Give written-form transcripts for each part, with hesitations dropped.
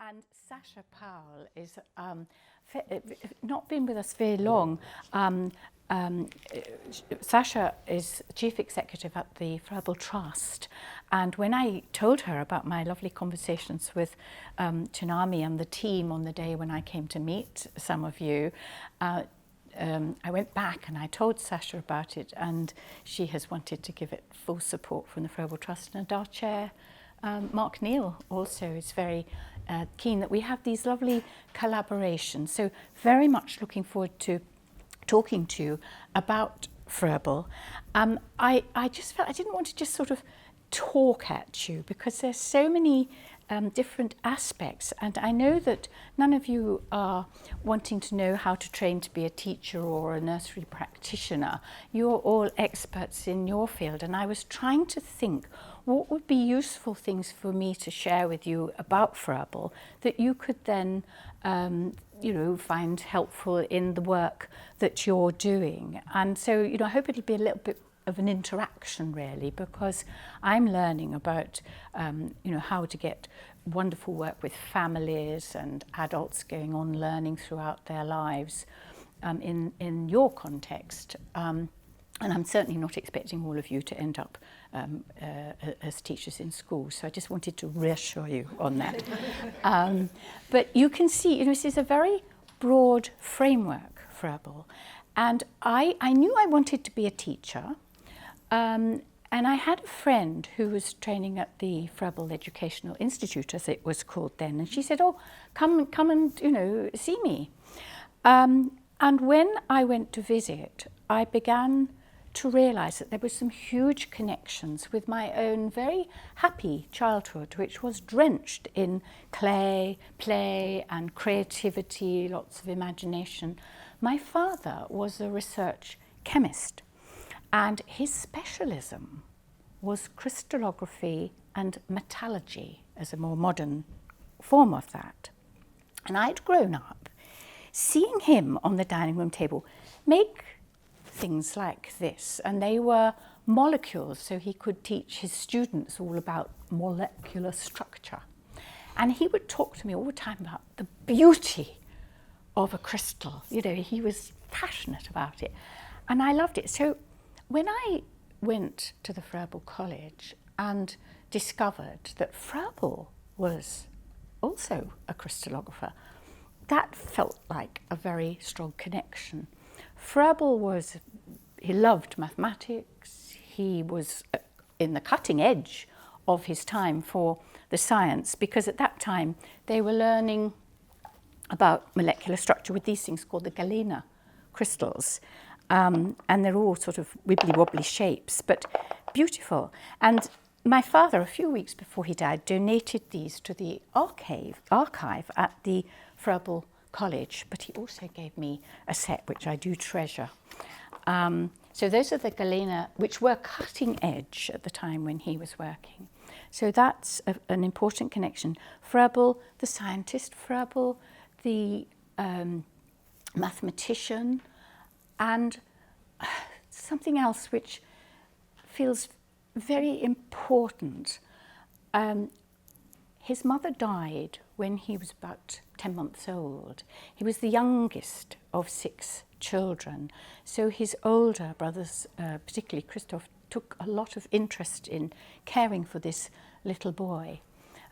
And Sasha Powell is not been with us very long. Sasha is Chief Executive at the Frabble Trust, and when I told her about my lovely conversations with Chinami and the team on the day when I came to meet some of you, I went back and I told Sasha about it, and she has wanted to give it full support from the Frabble Trust, and our chair, Mark Neal, also is very keen that we have these lovely collaborations. So very much looking forward to talking to you about Frabble. I just felt I didn't want to just sort of talk at you, because there's so many different aspects, and I know that none of you are wanting to know how to train to be a teacher or a nursery practitioner. You're all experts in your field, and I was trying to think what would be useful things for me to share with you about Frabble that you could then find helpful in the work that you're doing. And so, I hope it'll be a little bit of an interaction, really, because I'm learning about, how to get wonderful work with families and adults going on learning throughout their lives in your context. And I'm certainly not expecting all of you to end up as teachers in schools, so I just wanted to reassure you on that. But you can see, this is a very broad framework, Frabble, and I knew I wanted to be a teacher, and I had a friend who was training at the Frabble Educational Institute, as it was called then, and she said, "Oh, come and see me." And when I went to visit, I began to realise that there were some huge connections with my own very happy childhood, which was drenched in play and creativity, lots of imagination. My father was a research chemist, and his specialism was crystallography and metallurgy as a more modern form of that. And I'd grown up seeing him on the dining room table make things like this, and they were molecules, so he could teach his students all about molecular structure. And he would talk to me all the time about the beauty of a crystal. He was passionate about it, and I loved it. So when I went to the Frabble College and discovered that Frabble was also a crystallographer, that felt like a very strong connection. Frabble he loved mathematics, he was in the cutting edge of his time for the science, because at that time they were learning about molecular structure with these things called the galena crystals, and they're all sort of wibbly-wobbly shapes, but beautiful. And my father, a few weeks before he died, donated these to the archive at the Frabble College, but he also gave me a set which I do treasure. So those are the galena, which were cutting edge at the time when he was working. So that's an important connection. Frabble, the scientist, Frabble, the mathematician, and something else which feels very important. His mother died when he was about 10 months old. He was the youngest of 6 children, so his older brothers, particularly Christoph, took a lot of interest in caring for this little boy.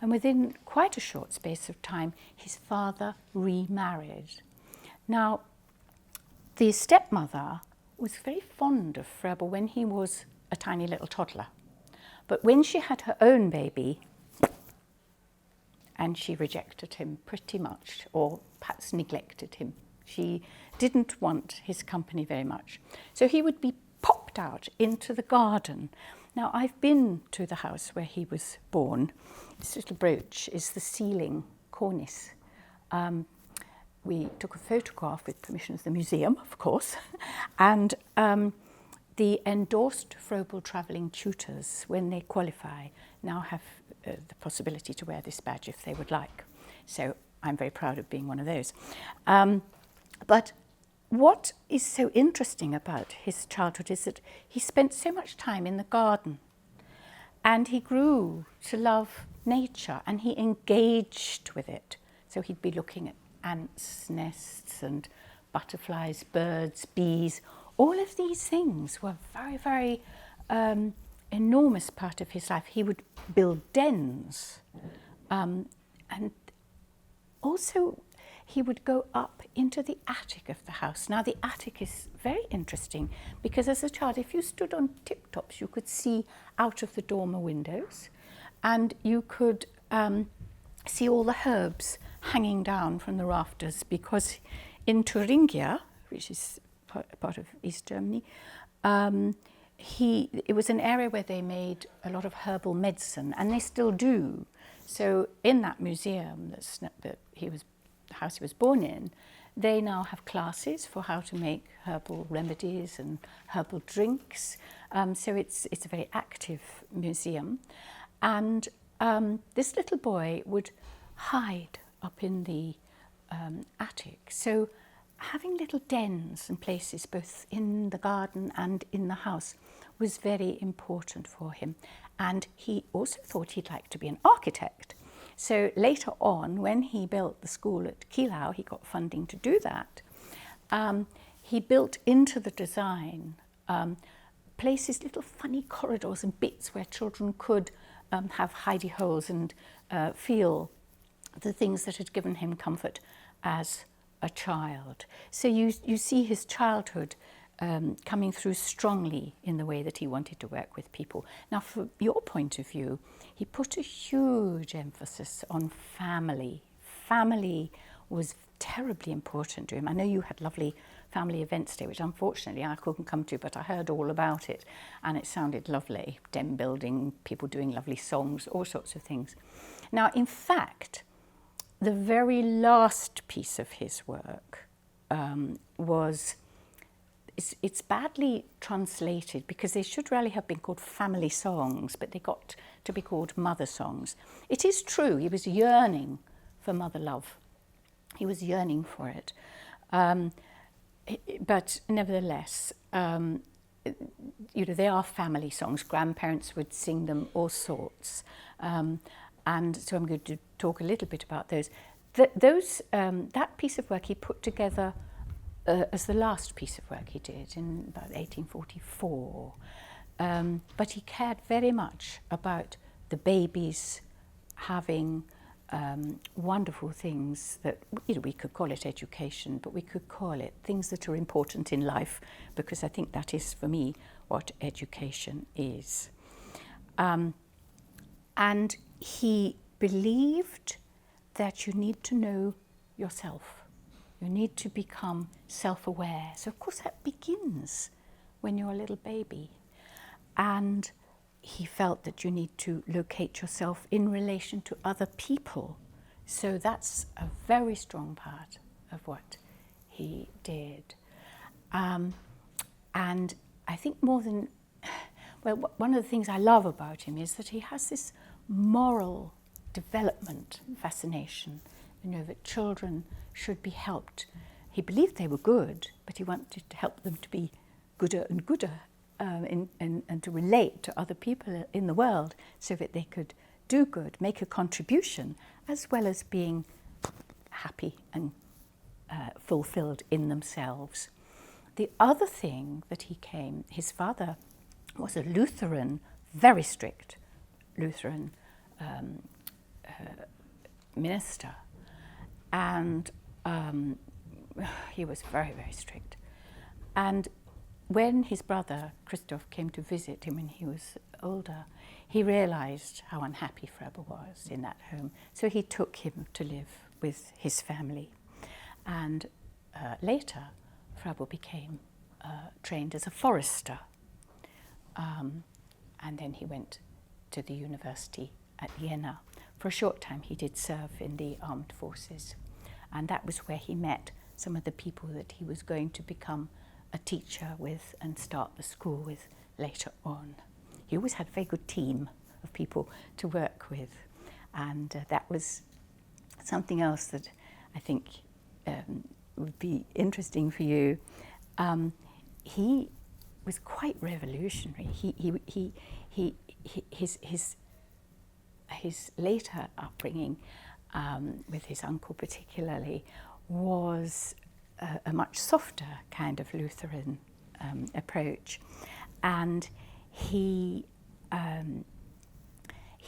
And within quite a short space of time, his father remarried. Now, the stepmother was very fond of Frabble when he was a tiny little toddler. But when she had her own baby, and she rejected him pretty much, or perhaps neglected him. She didn't want his company very much. So he would be popped out into the garden. Now, I've been to the house where he was born. This little brooch is the ceiling cornice. We took a photograph with permission of the museum, of course, and the endorsed Frabble travelling tutors, when they qualify, now have the possibility to wear this badge if they would like. So I'm very proud of being one of those. But what is so interesting about his childhood is that he spent so much time in the garden, and he grew to love nature, and he engaged with it. So he'd be looking at ants' nests and butterflies, birds, bees. All of these things were very, very enormous part of his life. He would build dens, and also he would go up into the attic of the house. Now, the attic is very interesting because as a child, if you stood on tip-tops, you could see out of the dormer windows, and you could see all the herbs hanging down from the rafters, because in Thuringia, which is part of East Germany, it was an area where they made a lot of herbal medicine, and they still do. So in that museum, the house he was born in, they now have classes for how to make herbal remedies and herbal drinks. So it's a very active museum. And this little boy would hide up in the attic. So having little dens and places both in the garden and in the house was very important for him. And he also thought he'd like to be an architect. So later on, when he built the school at Kielau, he got funding to do that. He built into the design places, little funny corridors and bits where children could have hidey holes and feel the things that had given him comfort as a child. So you see his childhood coming through strongly in the way that he wanted to work with people. Now, from your point of view, he put a huge emphasis on family. Family was terribly important to him. I know you had lovely family events day, which unfortunately I couldn't come to, but I heard all about it, and it sounded lovely. Den building, people doing lovely songs, all sorts of things. Now, in fact, the very last piece of his work it's badly translated because they should really have been called family songs, but they got to be called mother songs. It is true, he was yearning for mother love. He was yearning for it. But nevertheless, they are family songs. Grandparents would sing them, all sorts. And so I'm going to talk a little bit about those. That piece of work he put together as the last piece of work he did in about 1844. But he cared very much about the babies having wonderful things that, we could call it education, but we could call it things that are important in life, because I think that is, for me, what education is. And he believed that you need to know yourself. You need to become self-aware. So, of course, that begins when you're a little baby. And he felt that you need to locate yourself in relation to other people. So that's a very strong part of what he did. And I think one of the things I love about him is that he has this moral development fascination, that children should be helped. He believed they were good, but he wanted to help them to be gooder and gooder and to relate to other people in the world so that they could do good, make a contribution, as well as being happy and fulfilled in themselves. The other thing that his father was a Lutheran, very strict Lutheran minister, and he was very, very strict. And when his brother Christoph came to visit him when he was older, he realized how unhappy Froebel was in that home. So he took him to live with his family. And later, Froebel became trained as a forester. And then he went to the university at Vienna. For a short time, he did serve in the armed forces. And that was where he met some of the people that he was going to become a teacher with and start the school with later on. He always had a very good team of people to work with. And that was something else that I think would be interesting for you. He was quite revolutionary. His his later upbringing, with his uncle particularly, was a much softer kind of Lutheran approach, and he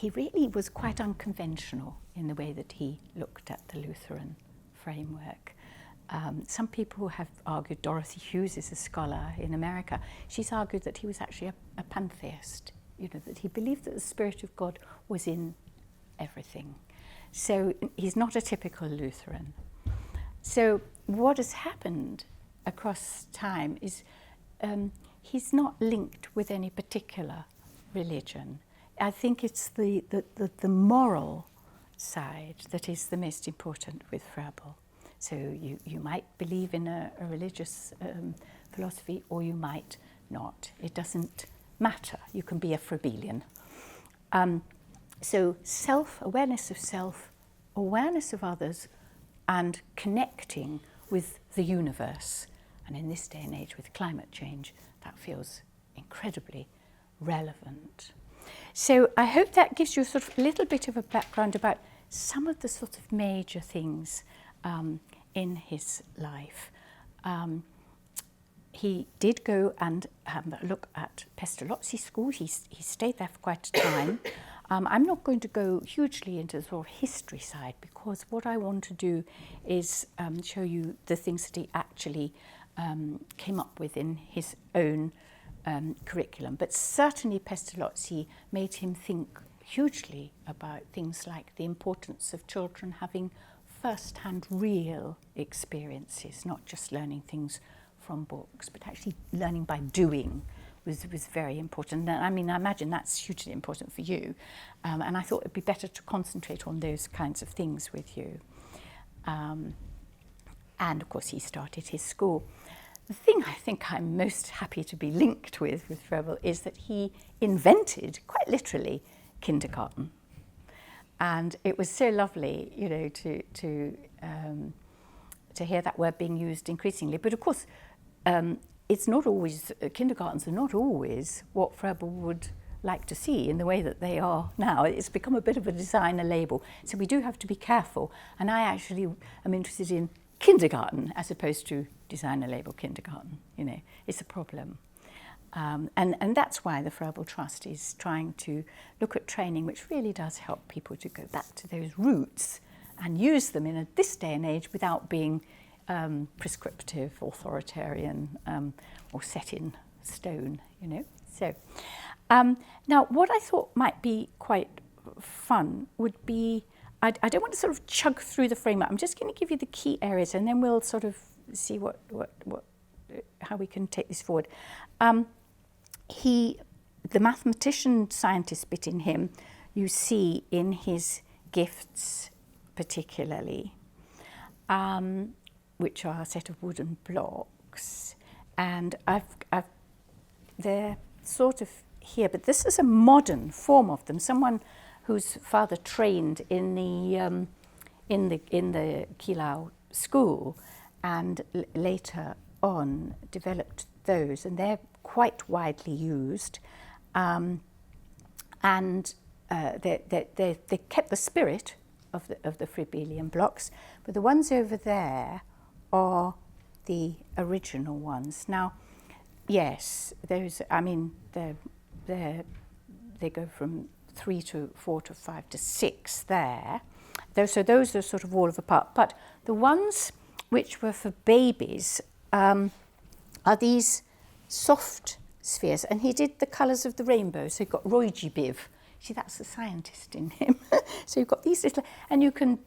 really was quite unconventional in the way that he looked at the Lutheran framework. Some people have argued, Dorothy Hughes is a scholar in America, she's argued that he was actually a pantheist, that he believed that the Spirit of God was in everything. So he's not a typical Lutheran. So what has happened across time is he's not linked with any particular religion. I think it's the moral side that is the most important with Froebel. So you might believe in a religious philosophy, or you might not. It doesn't matter. You can be a Froebelian. So awareness of self, awareness of others, and connecting with the universe. And in this day and age with climate change, that feels incredibly relevant. So I hope that gives you sort of a little bit of a background about some of the sort of major things in his life. He did go and look at Pestalozzi School. He stayed there for quite a time. I'm not going to go hugely into the sort of history side, because what I want to do is show you the things that he actually came up with in his own curriculum. But certainly Pestalozzi made him think hugely about things like the importance of children having first-hand real experiences, not just learning things from books, but actually learning by doing was very important. And I mean, I imagine that's hugely important for you. And I thought it'd be better to concentrate on those kinds of things with you. And of course, he started his school. The thing I think I'm most happy to be linked with Froebel is that he invented, quite literally, kindergarten. And it was so lovely, to hear that word being used increasingly. But of course, it's not always, kindergartens are not always what Froebel would like to see in the way that they are now. It's become a bit of a designer label. So we do have to be careful. And I actually am interested in kindergarten as opposed to designer label kindergarten. It's a problem. And that's why the Froebel Trust is trying to look at training which really does help people to go back to those roots and use them in this day and age without being prescriptive, authoritarian, or set in stone, So, now what I thought might be quite fun would be, I don't want to sort of chug through the framework. I'm just going to give you the key areas, and then we'll sort of see how we can take this forward. The mathematician scientist bit in him, you see in his gifts particularly, which are a set of wooden blocks, and they're sort of here, but this is a modern form of them. Someone whose father trained in the Kilau school, and later on developed those, and they're quite widely used, and they kept the spirit of the Froebelian blocks, but the ones over there are the original ones. Now, yes, those, I mean, they go from 3 to 4 to 5 to 6 there. So those are sort of all of a part. But the ones which were for babies are these soft spheres. And he did the colours of the rainbow. So you've got Roy G. Biv. See, that's the scientist in him. So you've got these little, and you can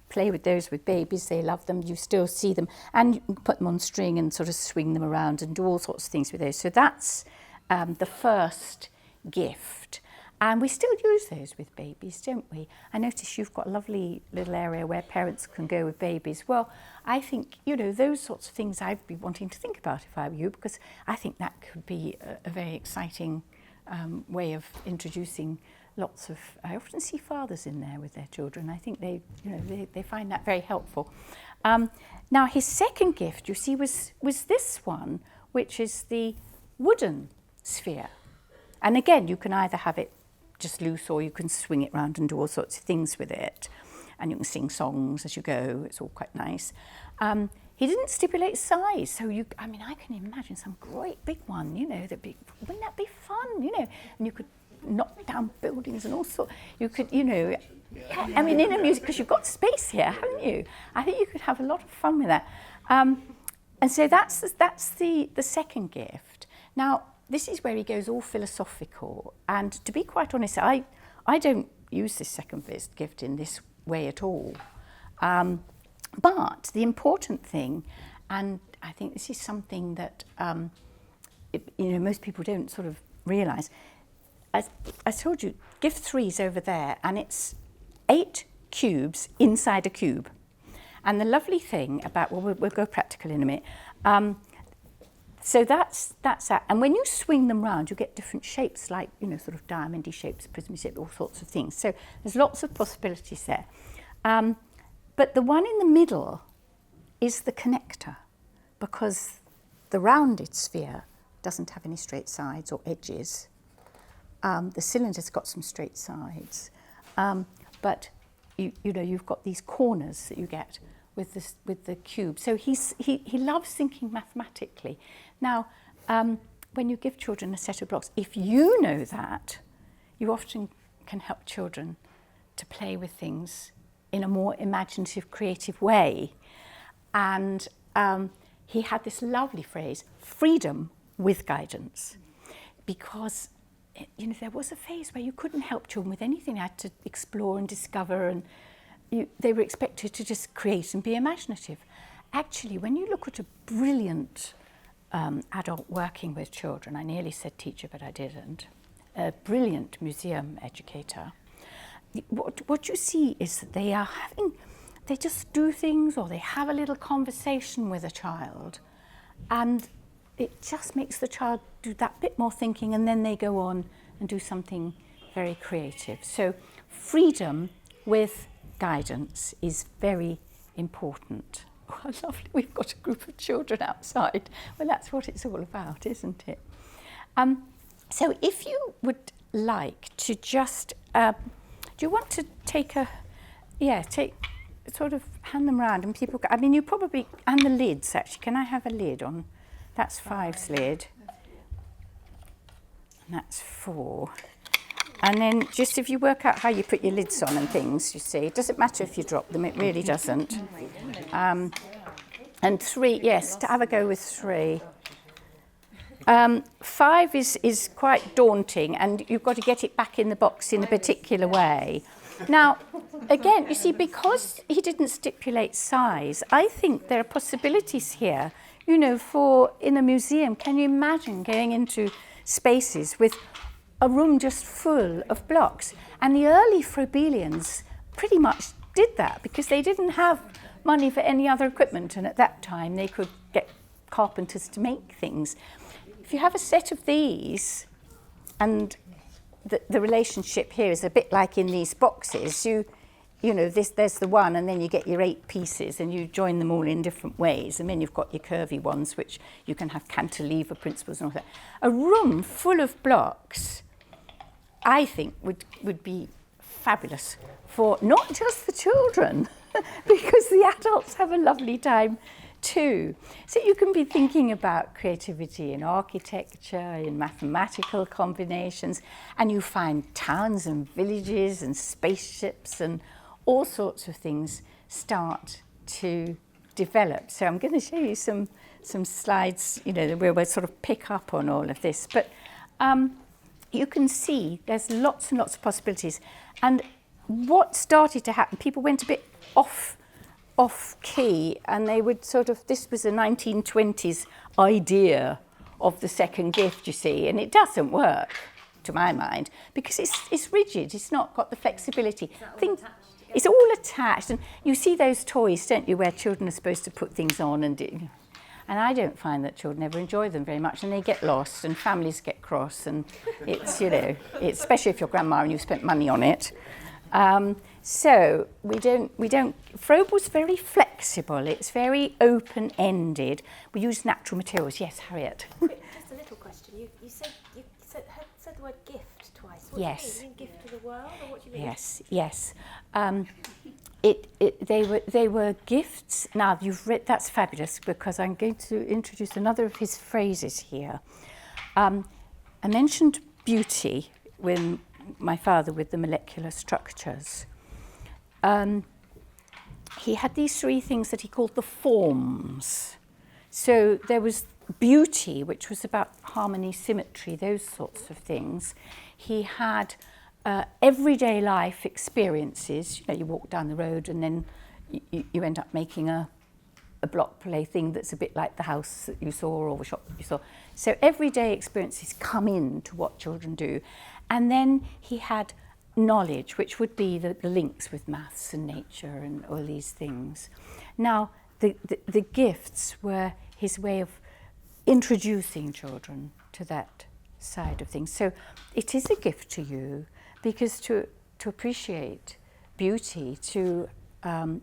play with those with babies. They love them. You still see them. And you can put them on string and sort of swing them around and do all sorts of things with those. So that's the first gift. And we still use those with babies, don't we? I notice you've got a lovely little area where parents can go with babies. Well, I think, those sorts of things I'd be wanting to think about if I were you, because I think that could be a very exciting way of introducing lots of, I often see fathers in there with their children. I think they find that very helpful. Now, his second gift, you see, was this one, which is the wooden sphere. And again, you can either have it just loose, or you can swing it around and do all sorts of things with it. And you can sing songs as you go. It's all quite nice. He didn't stipulate size, so I can imagine some great big one, wouldn't that be fun, And you could knock down buildings and all sorts. You could, in a music, because you've got space here, haven't you? I think you could have a lot of fun with that. And so that's the second gift. Now, this is where he goes all philosophical. And to be quite honest, I don't use this second gift in this way at all. But the important thing, and I think this is something that most people don't sort of realise, as I told you, gift 3 is over there, and it's 8 cubes inside a cube. And the lovely thing about, we'll go practical in a minute. So that's that. And when you swing them round, you get different shapes, like, sort of diamondy shapes, prismy shapes, all sorts of things. So there's lots of possibilities there. But the one in the middle is the connector, because the rounded sphere doesn't have any straight sides or edges. The cylinder's got some straight sides, but you've got these corners that you get with the cube. So he loves thinking mathematically. Now, when you give children a set of blocks, if you know that, you often can help children to play with things in a more imaginative, creative way. And he had this lovely phrase, freedom with guidance, because there was a phase where you couldn't help children with anything. They had to explore and discover, and they were expected to just create and be imaginative. Actually, when you look at a brilliant adult working with children, I nearly said teacher, but I didn't, a brilliant museum educator, what you see is that they just do things, or they have a little conversation with a child, and it just makes the child do that bit more thinking, and then they go on and do something very creative. So freedom with guidance is very important. Oh, lovely, we've got a group of children outside. Well, that's what it's all about, isn't it? So if you would like to just, do you want to sort of hand them around, and people, you probably, and the lids actually, can I have a lid on? That's 5's lid, and that's 4. And then just if you work out how you put your lids on and things, you see, it doesn't matter if you drop them, it really doesn't. And 3, yes, to have a go with 3. 5 is quite daunting, and you've got to get it back in the box in a particular way. Now, again, you see, because he didn't stipulate size, I think there are possibilities here, for in a museum. Can you imagine going into spaces with a room just full of blocks? And the early Frobelians pretty much did that, because they didn't have money for any other equipment, and at that time they could get carpenters to make things. If you have a set of these, and the relationship here is a bit like in these boxes, there's the one, and then you get your 8 pieces, and you join them all in different ways, and then you've got your curvy ones, which you can have cantilever principles and all that. A room full of blocks, I think, would be fabulous for not just the children, because the adults have a lovely time too. So you can be thinking about creativity in architecture, in mathematical combinations, and you find towns and villages and spaceships and all sorts of things start to develop. So I'm going to show you some slides, where we'll sort of pick up on all of this. But you can see there's lots and lots of possibilities. And what started to happen, people went a bit off key, and they would this was a 1920s idea of the second gift, you see, and it doesn't work, to my mind, because it's rigid, it's not got the flexibility. It's all attached, and you see those toys, don't you, where children are supposed to put things on, and I don't find that children ever enjoy them very much, and they get lost, and families get cross, and it's, it's, especially if you're grandma and you've spent money on it. So we don't, Frobe was very flexible, it's very open-ended. We use natural materials. Yes, Harriet? Just a little question. You said the word gift twice. What Yes. do you mean? Gift to the world, or what do you mean? Yes, yes. They were gifts. Now you've read. That's fabulous, because I'm going to introduce another of his phrases here. I mentioned beauty when my father with the molecular structures. He had these three things that he called the forms. So there was beauty, which was about harmony, symmetry, those sorts of things. He had everyday life experiences. You know, you walk down the road and then you end up making a block play thing that's a bit like the house that you saw or the shop that you saw. So everyday experiences come into what children do. And then he had knowledge, which would be the links with maths and nature and all these things. Now, the gifts were his way of introducing children to that side of things. So it is a gift to you, because to appreciate beauty, to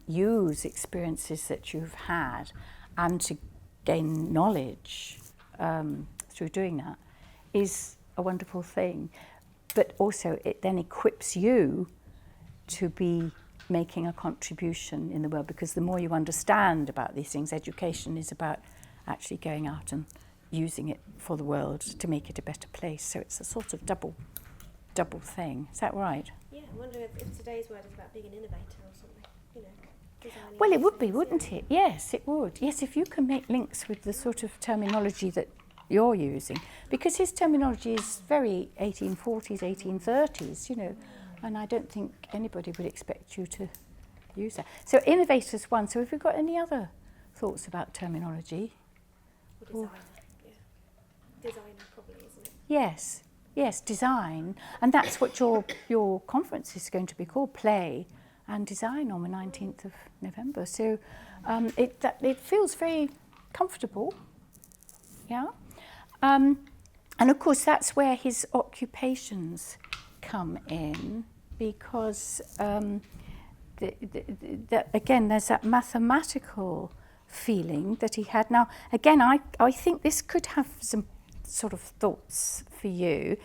use experiences that you've had, and to gain knowledge through doing that is a wonderful thing. But also it then equips you to be making a contribution in the world, because the more you understand about these things, education is about actually going out and using it for the world to make it a better place. So it's a sort of double thing. Is that right? Yeah, I wonder if today's word is about being an innovator or something, you know. Designing Well, it would be, things, wouldn't yeah. it? Yes, it would. Yes, if you can make links with the sort of terminology that you're using, because his terminology is very 1840s, 1830s, you know, and I don't think anybody would expect you to use that. So innovators one. So have you got any other thoughts about terminology? Or designer, yeah. Designer probably, isn't it? Yes, yes, design. And that's what your conference is going to be called, Play and Design, on the 19th of November. So it feels very comfortable, yeah. And of course, that's where his occupations come in, because again, there's that mathematical feeling that he had. Now, again, I think this could have some sort of thoughts for you,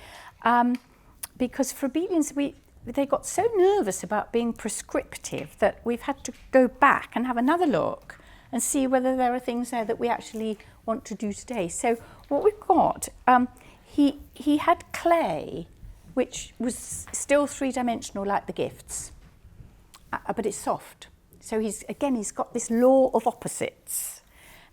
because Froebelians, they got so nervous about being prescriptive that we've had to go back and have another look and see whether there are things there that we actually want to do today. So what we've got, he had clay, which was still three-dimensional like the gifts, but it's soft. So he's got this law of opposites.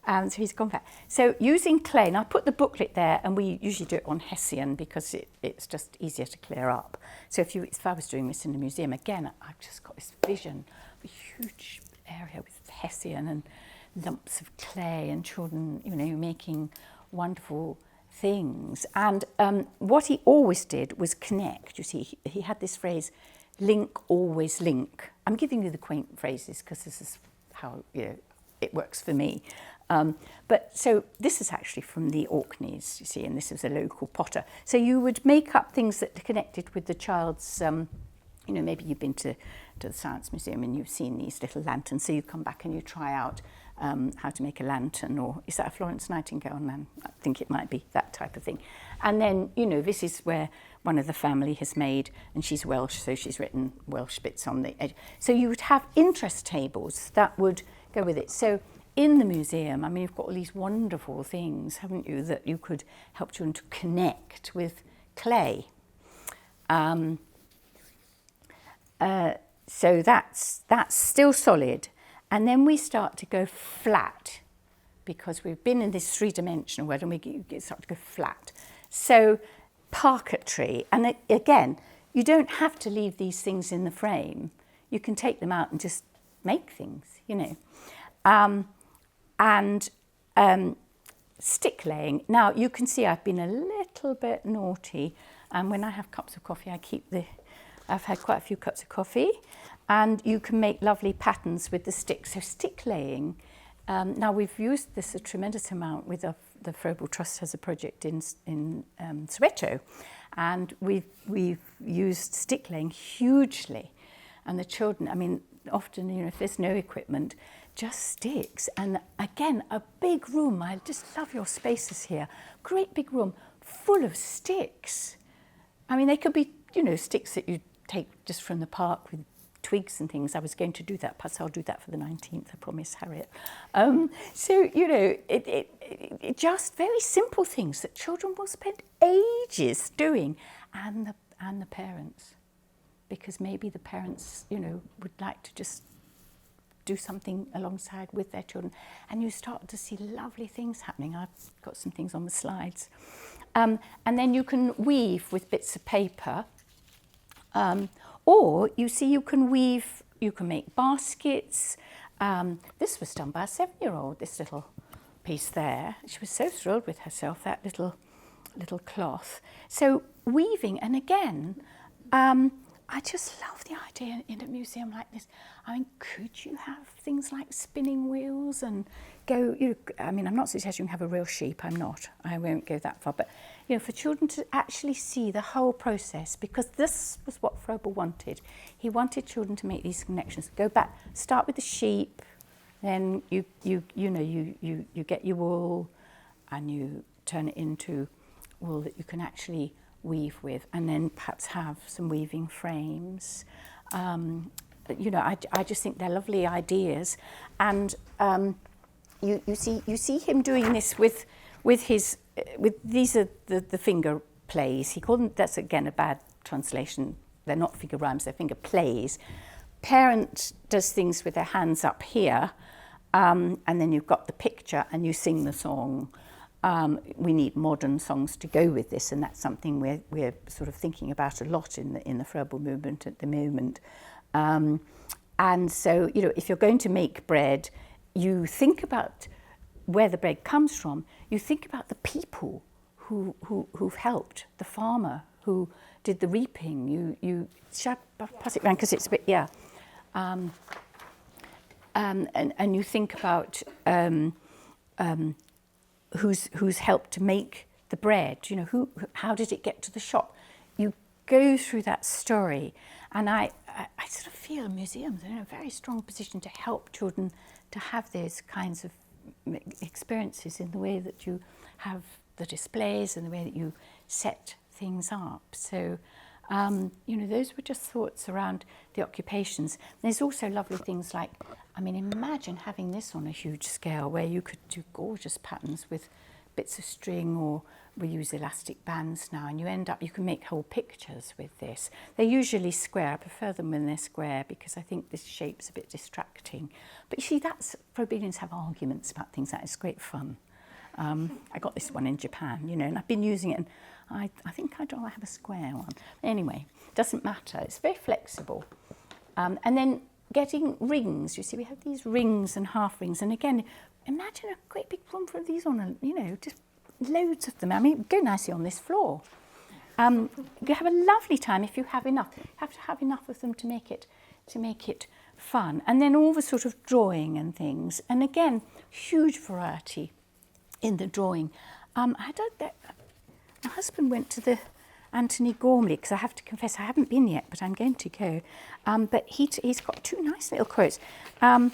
So he's gone back. So using clay, and I put the booklet there, and we usually do it on Hessian because it's just easier to clear up. So if I was doing this in the museum, again, I've just got this vision of a huge area with Hessian and lumps of clay and children, you know, making wonderful things. And what he always did was connect. You see, he had this phrase, link, always link. I'm giving you the quaint phrases because this is how, you know, it works for me. But so this is actually from the Orkneys, you see, and this is a local potter. So you would make up things that are connected with the child's, you know, maybe you've been to the Science Museum and you've seen these little lanterns, so you come back and you try out how to make a lantern, or is that a Florence Nightingale lantern? I think it might be that type of thing. And then, you know, this is where one of the family has made, and she's Welsh, so she's written Welsh bits on the edge. So you would have interest tables that would go with it. So in the museum, I mean, you've got all these wonderful things, haven't you, that you could help children to connect with clay. So that's still solid. And then we start to go flat, because we've been in this three-dimensional world, and we start to go flat. So parquetry, and again, you don't have to leave these things in the frame. You can take them out and just make things, you know. And stick laying. Now, you can see I've been a little bit naughty, and when I have cups of coffee, I've had quite a few cups of coffee, and you can make lovely patterns with the sticks. So stick laying. Now, we've used this a tremendous amount with the Froebel Trust has a project in Soweto, and we've used stick laying hugely. And the children, I mean, often, you know, if there's no equipment, just sticks. And again, a big room. I just love your spaces here. Great big room full of sticks. I mean, they could be you know, sticks that you take just from the park with twigs and things. I was going to do that, perhaps I'll do that for the 19th, I promise, Harriet. So, you know, it just very simple things that children will spend ages doing, and the parents, because maybe the parents, you know, would like to just do something alongside with their children, and you start to see lovely things happening. I've got some things on the slides. And then you can weave with bits of paper, or you see you can weave, you can make baskets. This was done by a 7-year-old, this little piece there. She was so thrilled with herself, that little cloth. So weaving, and again, I just love the idea in a museum like this. I mean, could you have things like spinning wheels and go, you know, I mean, I'm not suggesting you have a real sheep, I'm not. I won't go that far. But, you know, for children to actually see the whole process, because this was what Froebel wanted. He wanted children to make these connections. Go back, start with the sheep, then you get your wool and you turn it into wool that you can actually weave with, and then perhaps have some weaving frames. You know, I just think they're lovely ideas, and you see him doing this with these are the finger plays. He called them, that's again a bad translation. They're not figure rhymes, they're finger plays. Parent does things with their hands up here, and then you've got the picture and you sing the song. We need modern songs to go with this, and that's something we're sort of thinking about a lot in the Froebel movement at the moment. And so, you know, if you're going to make bread, you think about where the bread comes from. You think about the people who've helped, the farmer who did the reaping. Shall I pass it round because it's a bit, yeah. And you think about who's helped to make the bread, you know, how did it get to the shop? You go through that story, and I sort of feel museums are in a very strong position to help children to have those kinds of experiences in the way that you have the displays and the way that you set things up. So, you know, those were just thoughts around the occupations. There's also lovely things like, I mean, imagine having this on a huge scale where you could do gorgeous patterns with bits of string, or we use elastic bands now, and you can make whole pictures with this. They're usually square. I prefer them when they're square because I think this shape's a bit distracting. But you see, that's, Frobenians have arguments about things like that. It's great fun. I got this one in Japan, you know, and I've been using it, and I think I'd rather have a square one. Anyway, doesn't matter. It's very flexible. And then getting rings. You see, we have these rings and half rings. And again, imagine a great big clump of these on you know, just loads of them. I mean, go nicely on this floor. You have a lovely time if you have enough. You have to have enough of them to make it fun. And then all the sort of drawing and things. And again, huge variety in the drawing. My husband went to the Anthony Gormley, because I have to confess I haven't been yet, but I'm going to go. But he's got two nice little quotes. I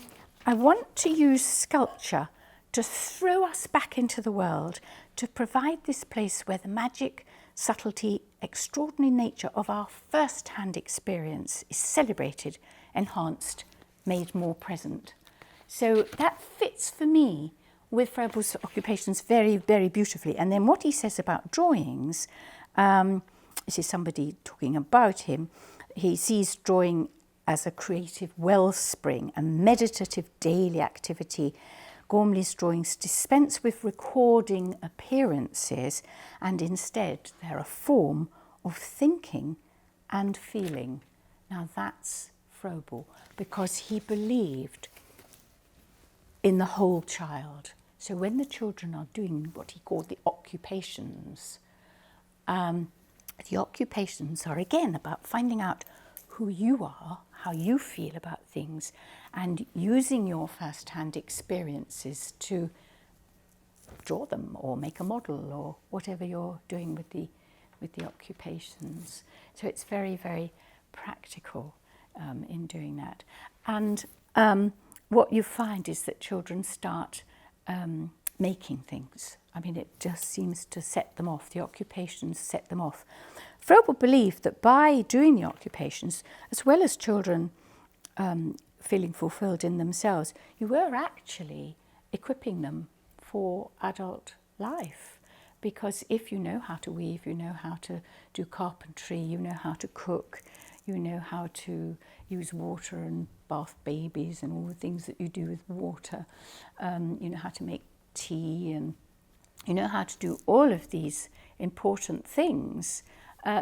want to use sculpture to throw us back into the world, to provide this place where the magic, subtlety, extraordinary nature of our first-hand experience is celebrated, enhanced, made more present. So that fits for me with Froebel's occupations very, very beautifully. And then what he says about drawings, this is somebody talking about him, he sees drawing as a creative wellspring, a meditative daily activity. Gormley's drawings dispense with recording appearances, and instead they're a form of thinking and feeling. Now that's Froebel, because he believed in the whole child. So when the children are doing what he called the occupations are again about finding out who you are, how you feel about things, and using your first-hand experiences to draw them or make a model or whatever you're doing with the occupations. So it's very, very practical in doing that. And what you find is that children start making things. I mean, it just seems to set them off. The occupations set them off. Froebel believed that by doing the occupations, as well as children feeling fulfilled in themselves, you were actually equipping them for adult life. Because if you know how to weave, you know how to do carpentry, you know how to cook, you know how to use water and bath babies and all the things that you do with water, you know how to make tea, and you know how to do all of these important things,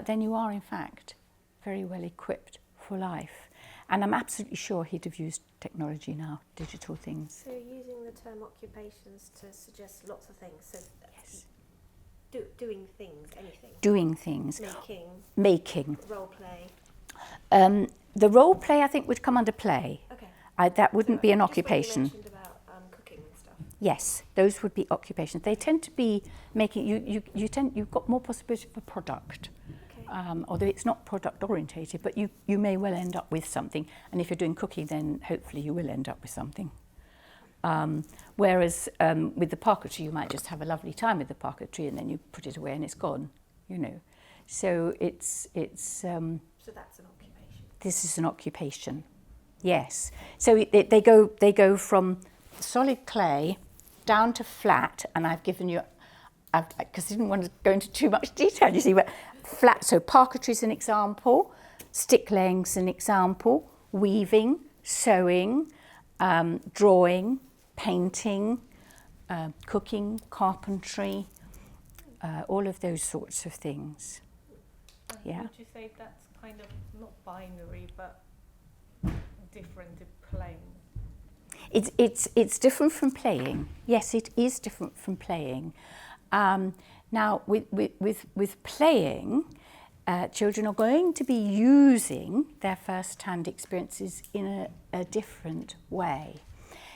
then you are in fact very well equipped for life. And I'm absolutely sure he'd have used technology now, digital things. So you're using the term occupations to suggest lots of things. So Yes. Doing things, anything. Doing things. Making. Role play. The role play, I think, would come under play. Okay. That wouldn't be an Just occupation. when you mentioned about cooking and stuff. Yes, those would be occupations. They tend to be making you've got more possibility for product. Okay. Although it's not product orientated, but you may well end up with something. And if you're doing cooking, then hopefully you will end up with something. Whereas with the parquetry, you might just have a lovely time with the parquetry, and then you put it away and it's gone, you know. So it's. So that's an occupation. This is an occupation, yes. So they go from solid clay down to flat, and I've given you, because I didn't want to go into too much detail, you see, but flat. So parquetry is an example, stick laying's an example, weaving, sewing, drawing, painting, cooking, carpentry, all of those sorts of things. Yeah. Would you say that's kind of not binary, but different to playing? It's different from playing. Yes, it is different from playing. Now, with playing, children are going to be using their first-hand experiences in a different way.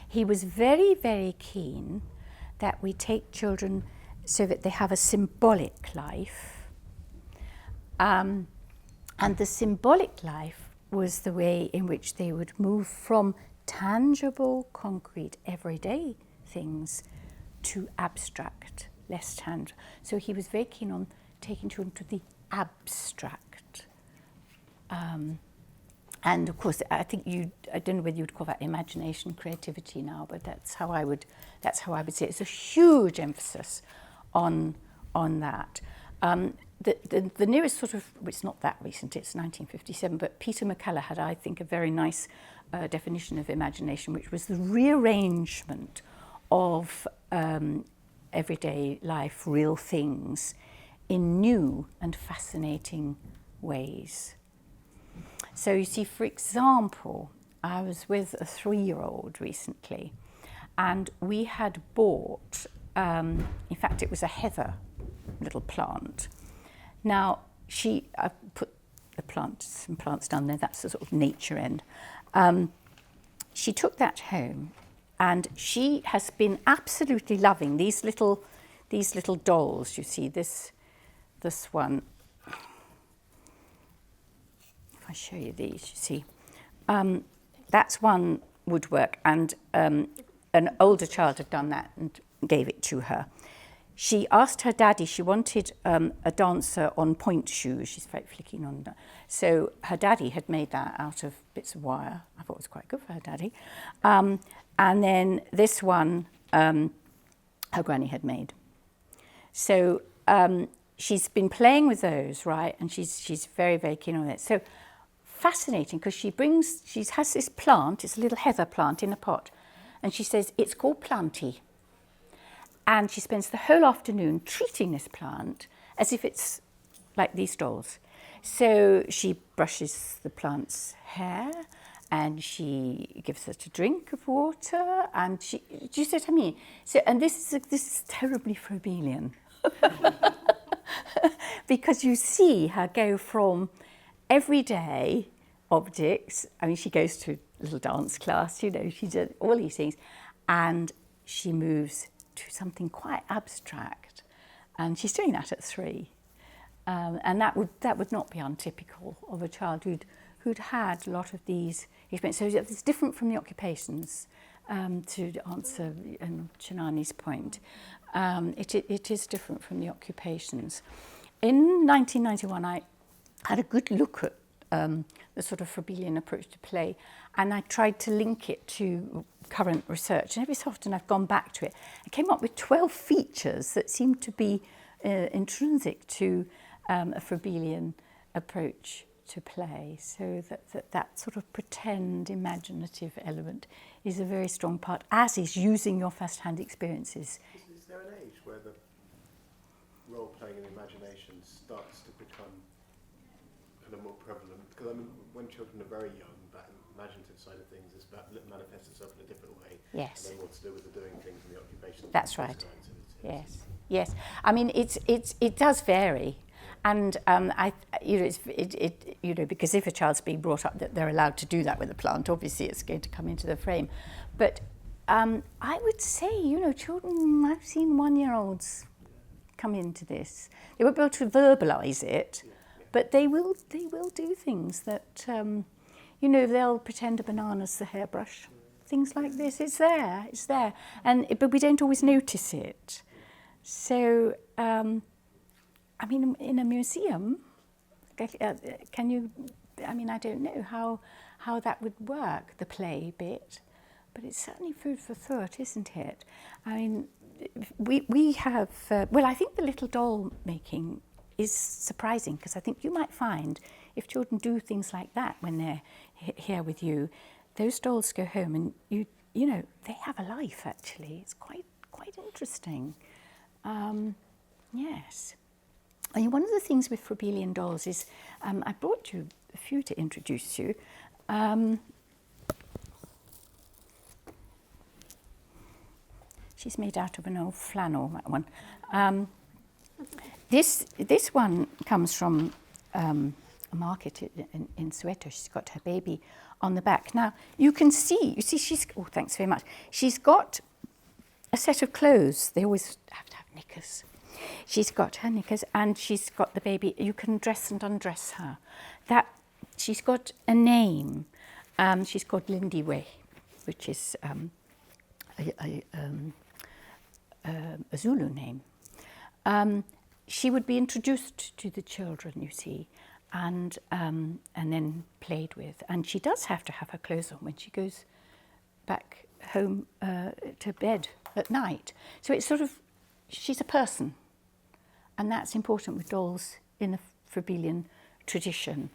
He was very, very keen that we take children so that they have a symbolic life. And the symbolic life was the way in which they would move from tangible, concrete, everyday things to abstract, less tangible. So he was very keen on taking children to the abstract. And of course, I think I don't know whether you'd call that imagination, creativity now, but that's how I would say it. It's a huge emphasis on that. The nearest sort of, it's not that recent, it's 1957, but Peter McCullough had, I think, a very nice definition of imagination, which was the rearrangement of everyday life, real things, in new and fascinating ways. So you see, for example, I was with a 3-year-old recently, and we had bought, in fact, it was a heather little plant. Now, I put some plants down there, that's the sort of nature end. She took that home, and she has been absolutely loving these little dolls. You see, this one. If I show you these, you see, that's one woodwork, and an older child had done that and gave it to her. She asked her daddy, she wanted a dancer on point shoes. She's very flicky on that. So her daddy had made that out of bits of wire. I thought it was quite good for her daddy. And then this one, her granny had made. So she's been playing with those, right? And she's very, very keen on it. So fascinating, because she has this plant, it's a little heather plant in a pot. And she says, it's called Planty. And she spends the whole afternoon treating this plant as if it's like these dolls. So she brushes the plant's hair, and she gives her a drink of water, and do you see what I mean? So, and this is terribly Froebelian. Because you see her go from everyday objects, I mean, she goes to a little dance class, you know, she does all these things, and she moves to something quite abstract, and she's doing that at 3, and that would not be untypical of a child who'd had a lot of these experiences. So it's different from the occupations. To answer Chinani's point, it is different from the occupations. In 1991, had a good look at the sort of Froebelian approach to play, and I tried to link it to current research. And every so often I've gone back to it. I came up with 12 features that seemed to be intrinsic to a Froebelian approach to play. So that sort of pretend imaginative element is a very strong part, as is using your first-hand experiences. Is there an age where the role-playing and imagination starts to become kind of more prevalent? Because I mean, when children are very young, that imaginative side of things is about manifests itself in a different way. Yes. And then more to do with the doing things and the occupation. That's right. Yes. I mean, it does vary, and because if a child's being brought up that they're allowed to do that with a plant, obviously it's going to come into the frame. But I would say, children. I've seen 1-year-olds come into this. They won't be able to verbalise it, but they will do things that they'll pretend a banana's the hairbrush. Things like this. It's there, but we don't always notice it. So, I mean, in a museum, can you? I mean, I don't know how that would work, the play bit, but it's certainly food for thought, isn't it? I mean, we have. I think the little doll making is surprising, because I think you might find if children do things like that when they're here with you, those dolls go home and they have a life. Actually, it's quite interesting. Yes. I mean, one of the things with Froebelian dolls is I brought you a few to introduce you. She's made out of an old flannel, that one. This one comes from a market in Soweto. She's got her baby on the back. Now, you see she's, thanks very much. She's got a set of clothes. They always have to have knickers. She's got her knickers and she's got the baby. You can dress and undress her. She's got a name. She's called Lindiwe, which is a Zulu name. She would be introduced to the children, you see, and then played with. And she does have to have her clothes on when she goes back home to bed at night. So it's sort of, she's a person. And that's important with dolls in the Froebelian tradition.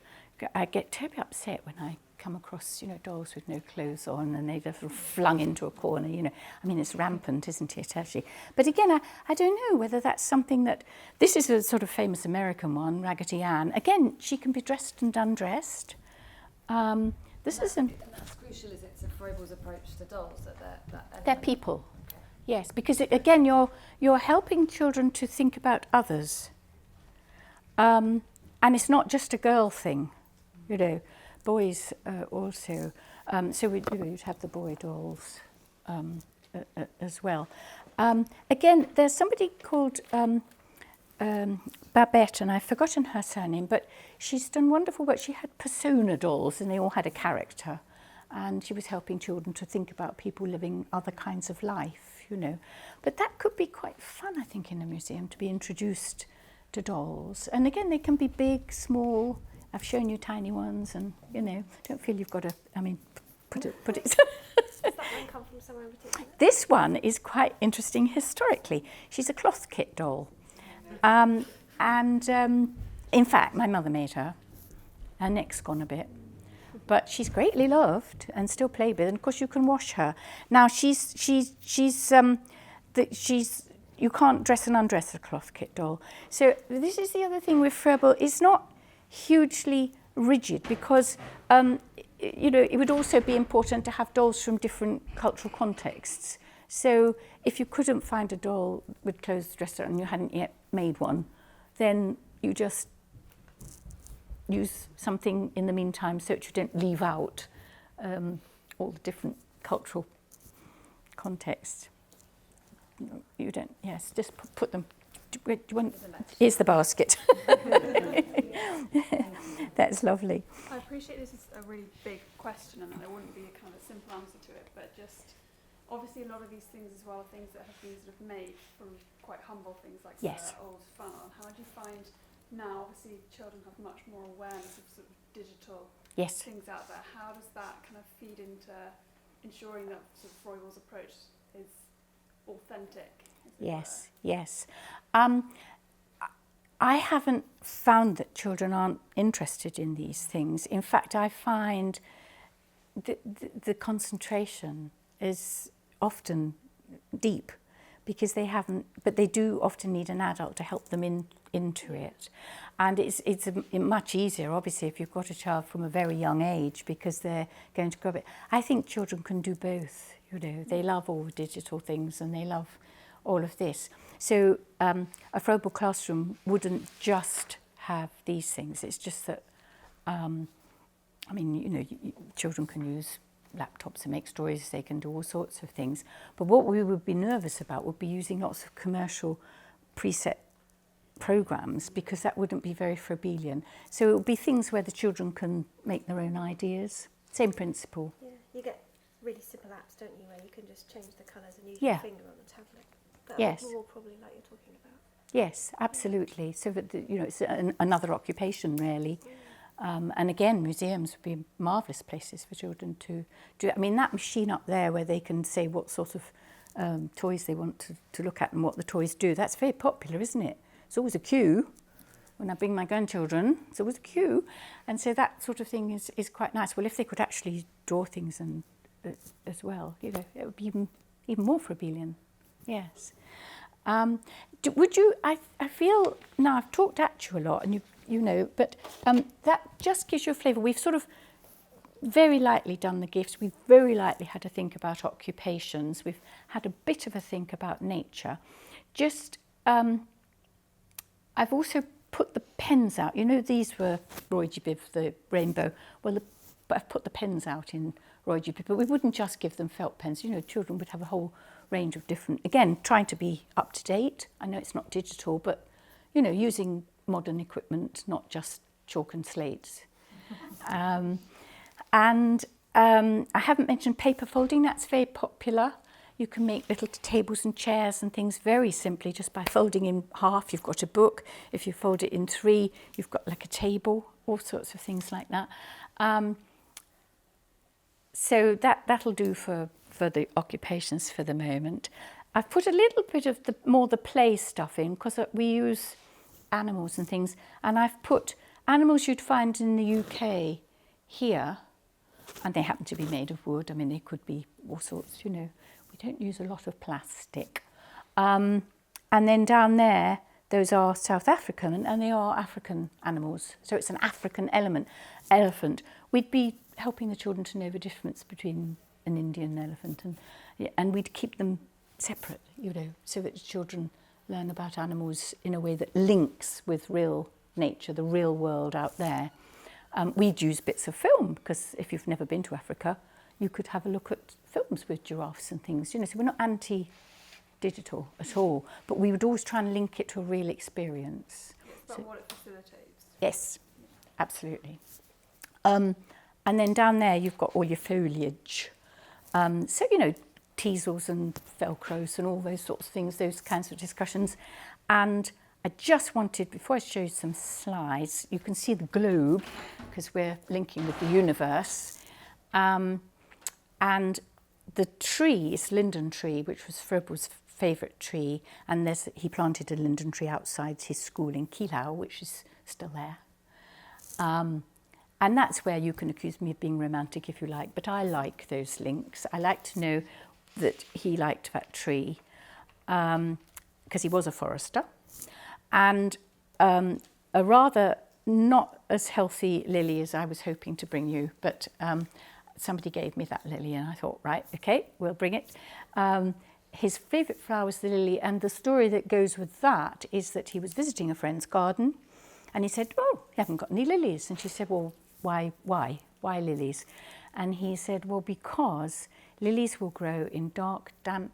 I get terribly upset when I come across, dolls with no clothes on and they're just sort of flung into a corner, I mean, it's rampant, isn't it, actually? But again, I don't know whether that's something that... This is a sort of famous American one, Raggedy Ann. Again, she can be dressed and undressed. This is... And that's crucial, is it, to Froebel's approach to dolls, that they're people. Okay. Yes, because again, you're helping children to think about others. And it's not just a girl thing, Boys also. So we'd have the boy dolls as well. Again, there's somebody called Babette, and I've forgotten her surname, but she's done wonderful work. She had persona dolls, and they all had a character. And she was helping children to think about people living other kinds of life, But that could be quite fun, I think, in a museum, to be introduced to dolls. And again, they can be big, small. I've shown you tiny ones, and don't feel you've got to. I mean, put it. Does that one come from somewhere in particular? This one is quite interesting historically. She's a cloth kit doll, and in fact, my mother made her. Her neck's gone a bit, but she's greatly loved and still played with. And of course, you can wash her. Now you can't dress and undress a cloth kit doll. So this is the other thing with Froebel. It's not hugely rigid, because it would also be important to have dolls from different cultural contexts. So if you couldn't find a doll with clothes dressed and you hadn't yet made one, then you just use something in the meantime so that you don't leave out all the different cultural contexts. You don't, yes, just put them. Here's the basket. That's lovely. I appreciate this is a really big question, and there wouldn't be a kind of simple answer to it, but just obviously a lot of these things as well are things that have been sort of made from quite humble things like Yes. old funnel. How do you find now obviously children have much more awareness of sort of digital Yes. things out there. How does that kind of feed into ensuring that sort of Freudel's approach is authentic? Yes, yes. I haven't found that children aren't interested in these things. In fact, I find the concentration is often deep because they haven't, but they do often need an adult to help them into it. And it's much easier, obviously, if you've got a child from a very young age because they're going to grow up. I think children can do both, you know. They love all the digital things and they love all of this. So a Froebel classroom wouldn't just have these things. It's just that, I mean, you know, children can use laptops and make stories, they can do all sorts of things. But what we would be nervous about would be using lots of commercial preset programs, because that wouldn't be very Froebelian. So it would be things where the children can make their own ideas. Same principle. Yeah, you get really simple apps, don't you, where you can just change the colours and use Yeah. your finger on the tablet. That Yes. more probably like you're talking about. Yes, absolutely. So that, you know, it's another occupation, really. And again, museums would be marvellous places for children to do. I mean, that machine up there where they can say what sort of toys they want to look at and what the toys do, that's very popular, isn't it? It's always a queue. When I bring my grandchildren, it's always a queue. And so that sort of thing is quite nice. Well, if they could actually draw things and as well, you know, it would be even more Froebelian. Yes. Would you, I feel, now I've talked at you a lot and you know, but that just gives you a flavour. We've sort of very lightly done the gifts. We've very lightly had to think about occupations. We've had a bit of a think about nature. Just, I've also put the pens out. You know, these were Roy G. Biv, the rainbow. Well, but I've put the pens out in Roy G. Biv, but we wouldn't just give them felt pens. You know, children would have a whole range of different, again, trying to be up to date. I know it's not digital, but, you know, using modern equipment, not just chalk and slates. I haven't mentioned paper folding. That's very popular. You can make little tables and chairs and things very simply just by folding in half. You've got a book. If you fold it in three, you've got like a table, all sorts of things like that. So that'll do for the occupations for the moment. I've put a little bit of the play stuff in because we use animals and things, and I've put animals you'd find in the UK here, and they happen to be made of wood. I mean, they could be all sorts, you know. We don't use a lot of plastic. And then down there, those are South African, and they are African animals. So it's an African elephant. We'd be helping the children to know the difference between an Indian elephant and we'd keep them separate, you know, so that children learn about animals in a way that links with real nature, the real world out there. We'd use bits of film, because if you've never been to Africa, you could have a look at films with giraffes and things, you know, so we're not anti-digital at all, but we would always try and link it to a real experience. But what it facilitates. Yes, absolutely. And then down there, you've got all your foliage. So, you know, teasels and velcros and all those sorts of things, those kinds of discussions. And I just wanted, before I show you some slides, you can see the globe, because we're linking with the universe. And the tree is linden tree, which was Froebel's favourite tree. And he planted a linden tree outside his school in Kilau, which is still there. And that's where you can accuse me of being romantic, if you like. But I like those links. I like to know that he liked that tree, because he was a forester. And a rather not as healthy lily as I was hoping to bring you, but somebody gave me that lily and I thought, right, okay, we'll bring it. His favourite flower was the lily, and the story that goes with that is that he was visiting a friend's garden and he said, oh, you haven't got any lilies. And she said, well, why lilies? And he said, well, because lilies will grow in dark, damp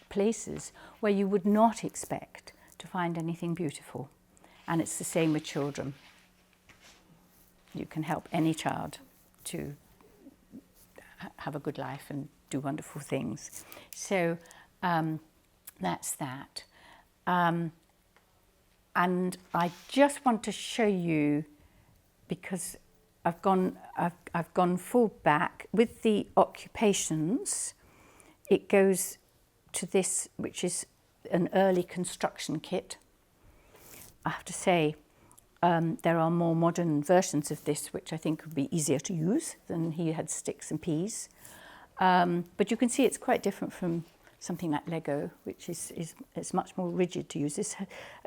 places where you would not expect to find anything beautiful. And it's the same with children. You can help any child to have a good life and do wonderful things. So that's that. and I just want to show you, because I've gone full back with the occupations. It goes to this, which is an early construction kit. I have to say, there are more modern versions of this, which I think would be easier to use than he had sticks and peas. But you can see it's quite different from something like Lego, which is much more rigid to use. This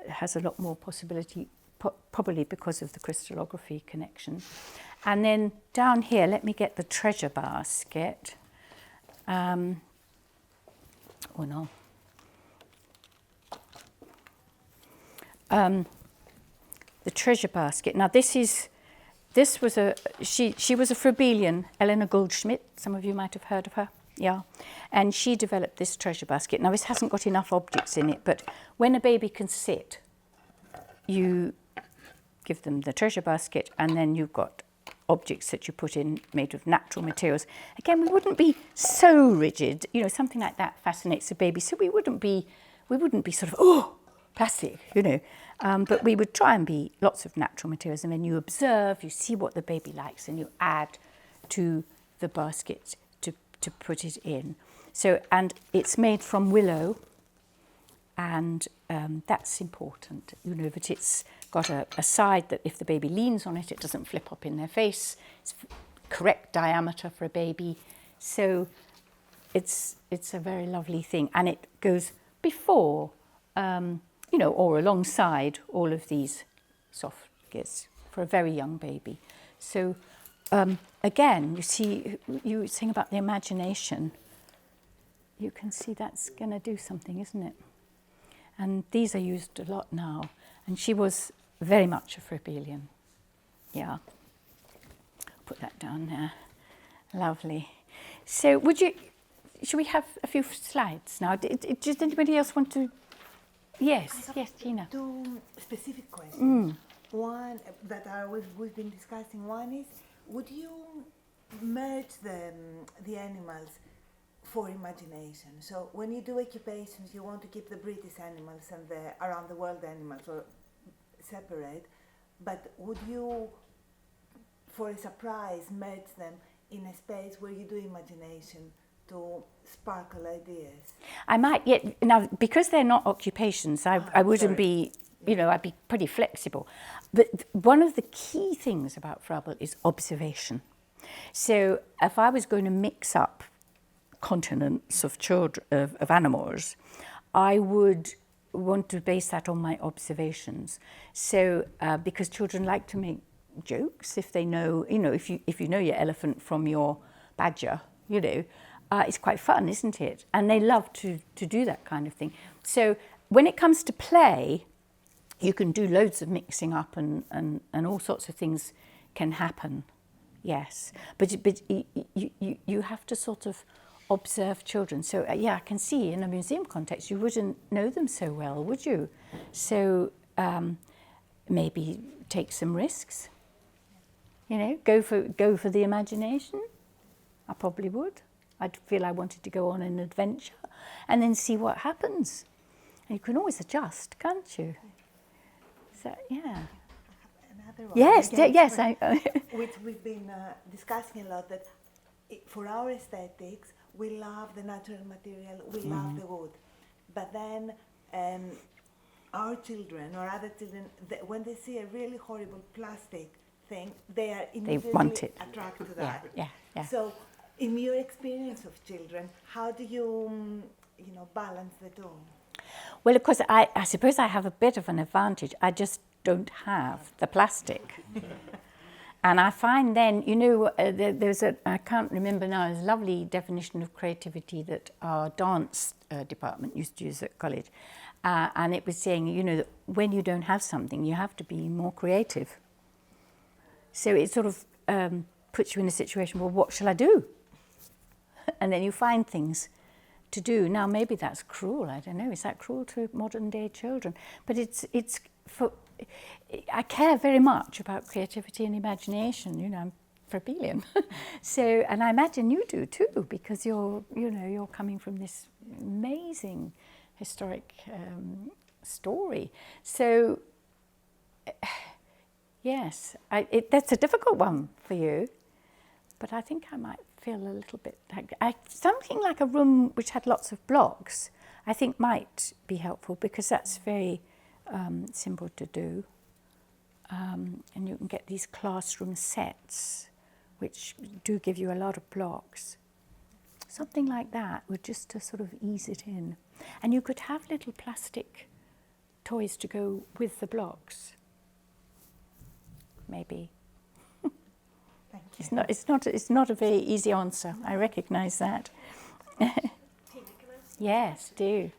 has a lot more possibility, probably because of the crystallography connection. And then down here, let me get the treasure basket. Oh no. The treasure basket. Now this was she was a Froebelian, Eleanor Goldschmidt. Some of you might have heard of her. Yeah. And she developed this treasure basket. Now this hasn't got enough objects in it, but when a baby can sit, you give them the treasure basket, and then you've got objects that you put in made of natural materials. Again, we wouldn't be so rigid, you know, something like that fascinates a baby, so we wouldn't be sort of, oh, plastic, you know, but we would try and be lots of natural materials, and then you observe, you see what the baby likes, and you add to the basket to put it in. So, and it's made from willow, and that's important, you know, that it's got a side that if the baby leans on it, it doesn't flip up in their face. It's correct diameter for a baby. So it's a very lovely thing. And it goes before, you know, or alongside all of these soft kits for a very young baby. So again, you see, you were saying about the imagination. You can see that's going to do something, isn't it? And these are used a lot now. And she was very much a Froebelian. Yeah. Put that down there. Lovely. So should we have a few slides now? Does anybody else want to? Yes, Gina. Two specific questions. One that we've been discussing. One is, would you merge the animals for imagination? So when you do occupations, you want to keep the British animals and the around the world animals or separate, but would you, for a surprise, merge them in a space where you do imagination to sparkle ideas? I might, now because they're not occupations, I wouldn't be, you know, I'd be pretty flexible. But one of the key things about Frabel is observation. So if I was going to mix up continents of children, of animals, I would want to base that on my observations. So because children like to make jokes if they know, you know, if you know your elephant from your badger, you know, it's quite fun, isn't it? And they love to do that kind of thing. So when it comes to play, you can do loads of mixing up and all sorts of things can happen. Yes, but you have to sort of observe children. So yeah, I can see in a museum context you wouldn't know them so well, would you? So maybe take some risks. You know, go for the imagination. I probably would. I'd feel I wanted to go on an adventure, and then see what happens. And you can always adjust, can't you? So yeah. Another one. Yes, yes. Which we've been discussing a lot, that for our aesthetics, we love the natural material, we love the wood. But then our children or other children, when they see a really horrible plastic thing, they are immediately attracted to that. Yeah. So in your experience of children, how do you, balance the two? Well, of course, I suppose I have a bit of an advantage. I just don't have the plastic. And I find then, there's I can't remember now, there's a lovely definition of creativity that our dance department used to use at college. And it was saying, that when you don't have something, you have to be more creative. So it sort of puts you in a situation, well, what shall I do? And then you find things to do. Now, maybe that's cruel, I don't know. Is that cruel to modern day children? But it's for... I care very much about creativity and imagination. I'm Froebelian. So, and I imagine you do too, because you're coming from this amazing historic story. So yes, that's a difficult one for you, but I think I might feel a little bit like something like a room which had lots of blocks. I think might be helpful because that's very simple to do, and you can get these classroom sets, which do give you a lot of blocks. Something like that would just to sort of ease it in, and you could have little plastic toys to go with the blocks. Maybe. Thank you. It's not a very easy answer. I recognise that. Tina, can I ask you a Yes, question? do.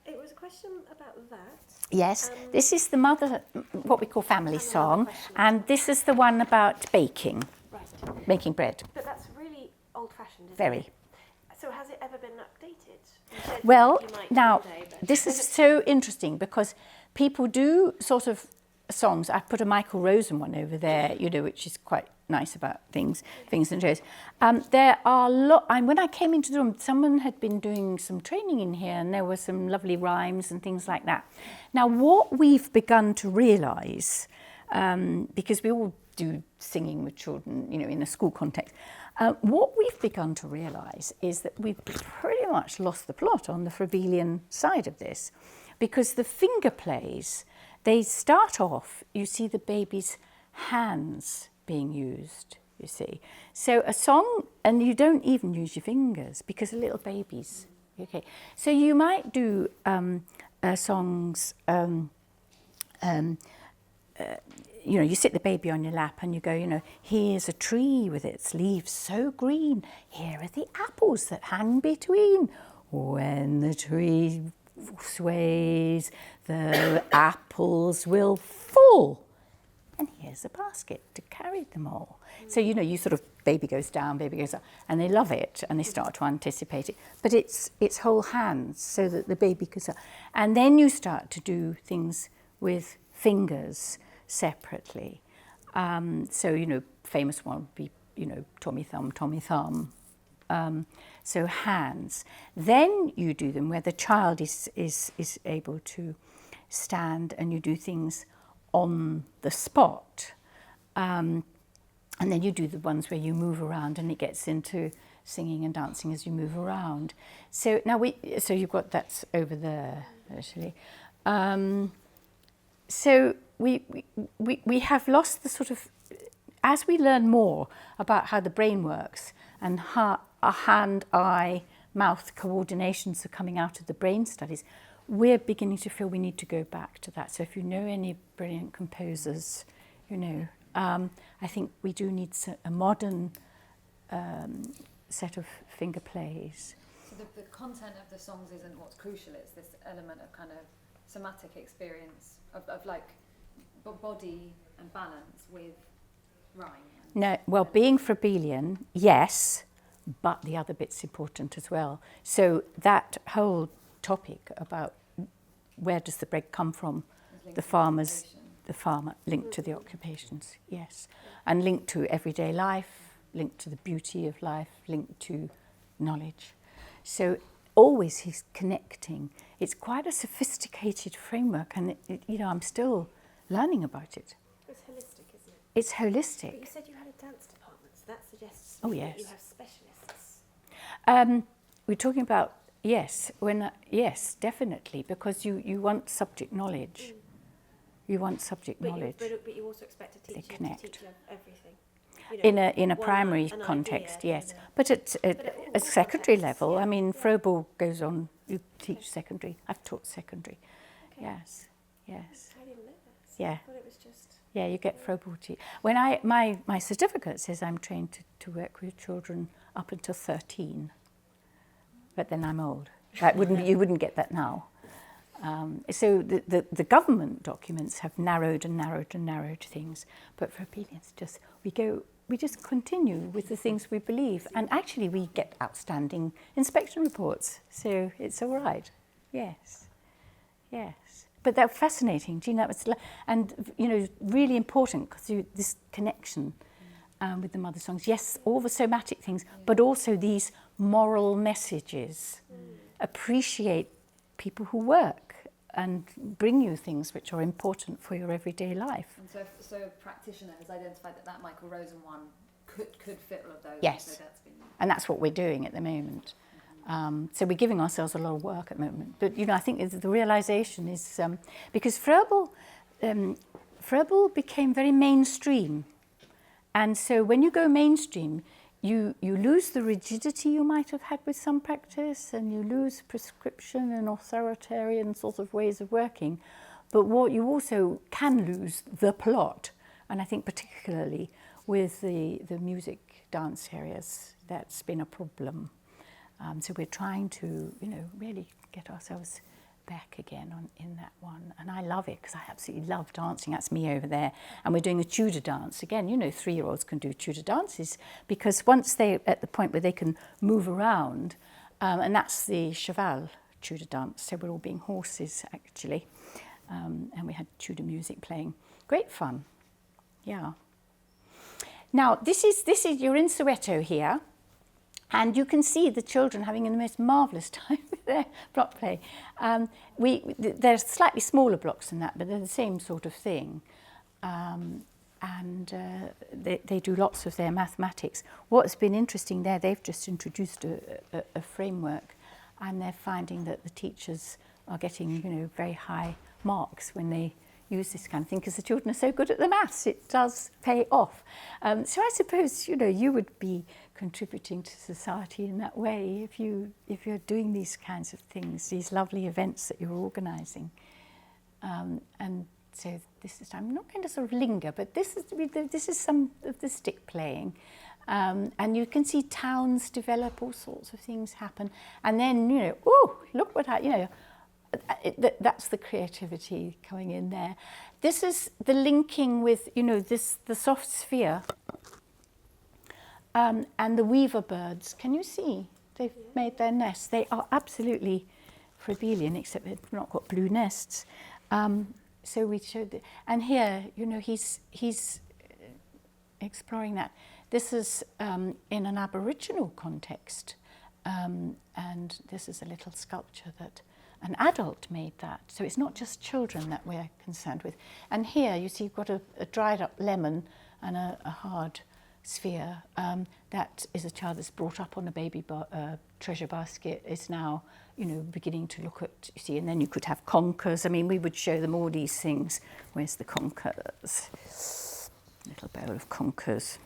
It was a question about that. Yes, this is the mother, what we call family Family song, question. and this is the one about baking, Right. making bread. But that's really old-fashioned, isn't Very. it? So has it ever been updated? You said Well, you might now, one day, but this is so interesting because people do sort of songs. I put a Michael Rosen one over there, you know, which is quite nice about things and shows. There are and when I came into the room, someone had been doing some training in here, and there were some lovely rhymes and things like that. Now, what we've begun to realise, because we all do singing with children, you know, in a school context, what we've begun to realise is that we've pretty much lost the plot on the Froebelian side of this, because the finger plays, they start off, you see the baby's hands being used, you see. So a song, and you don't even use your fingers because a little baby's, okay. So you might do songs, you know, you sit the baby on your lap and you go, you know, here's a tree with its leaves so green. Here are the apples that hang between. When the tree sways, the apples will fall. And here's a basket to carry them all. So, you know, you sort of, baby goes down, baby goes up, and they love it and they start to anticipate it. But it's whole hands so that the baby goes up. And then you start to do things with fingers separately. So, you know, famous one would be, you know, Tommy Thumb. So hands. Then you do them where the child is able to stand, and you do things on the spot. And then you do the ones where you move around, and it gets into singing and dancing as you move around. So now so you've got that's over there actually. So we have lost the sort of, as we learn more about how the brain works and how hand-eye mouth coordinations are coming out of the brain studies, we're beginning to feel we need to go back to that. So if you know any brilliant composers, you know, I think we do need a modern set of finger plays. So the content of the songs isn't what's crucial, it's this element of kind of somatic experience of like body and balance with rhyme. No, well, being Froebelian, yes, but the other bit's important as well. So that whole topic about where does the bread come from, the farmer linked to the occupations, yes, and linked to everyday life, linked to the beauty of life, linked to knowledge. So always he's connecting. It's quite a sophisticated framework, and you know, I'm still learning about it. it's holistic, isn't it? It's But you holistic. said you had a dance department, so that suggests Oh, that yes. you have specialists. We're talking about, yes, yes, definitely, because you want subject knowledge. You want subject knowledge. But you also expect a teacher to connect. teach you everything. You know, In a one primary an context, idea, yes. you know. But at all a secondary contexts, level, yeah, I mean, yeah. Froebel goes on, you teach secondary. I've taught secondary. Okay. Yes, yes. I didn't know that. Yeah. I thought it was just... Yeah, you get Froebel to... When my certificate says I'm trained to work with children up until 13. But then I'm old. You wouldn't get that now. So the government documents have narrowed and narrowed and narrowed things, but for Froebelians, we just continue with the things we believe, and actually we get outstanding inspection reports, so it's all right. Yes, yes. But they're fascinating, Gina, and you know, really important because this connection with the mother songs. Yes, all the somatic things, but also these moral messages. Appreciate people who work. and bring you things which are important for your everyday life. And so a practitioner has identified that Michael Rosen one could fit all of those. Yes. So that's been... And that's what we're doing at the moment. So we're giving ourselves a lot of work at the moment. But, I think the realisation is, because Froebel became very mainstream. And so when you go mainstream, you lose the rigidity you might have had with some practice, and you lose prescription and authoritarian sort of ways of working. But what you also can lose, the plot. And I think particularly with the music dance areas, that's been a problem. So we're trying to, really get ourselves back again in that one. And I love it because I absolutely love dancing. That's me over there. And we're doing a Tudor dance. Again, 3-year-olds can do Tudor dances because once they're at the point where they can move around, and that's the cheval Tudor dance. So we're all being horses, actually. And we had Tudor music playing. Great fun. Yeah. Now, this is you're in Soweto here. And you can see the children having the most marvellous time with their block play. They're slightly smaller blocks than that, but they're the same sort of thing. They do lots of their mathematics. What's been interesting there, they've just introduced a framework, and they're finding that the teachers are getting, very high marks when they use this kind of thing, because the children are so good at the maths. It does pay off. So I suppose, you would be contributing to society in that way if you're doing these kinds of things, these lovely events that you're organising. And so this is, I'm not going to sort of linger, but this is some of the stick playing. And you can see towns develop, all sorts of things happen. And then, look what that's the creativity coming in there. This is the linking with, the soft sphere and the weaver birds. Can you see? They've made their nests. They are absolutely Froebelian, except they've not got blue nests. So we showed, and here, he's exploring that. This is in an Aboriginal context, and this is a little sculpture that an adult made that. So it's not just children that we're concerned with. And here you see you've got a dried up lemon and a hard sphere. That is a child that's brought up on a baby treasure basket, is now, beginning to look at, and then you could have conkers. I mean, we would show them all these things. Where's the conkers? Little bowl of conkers.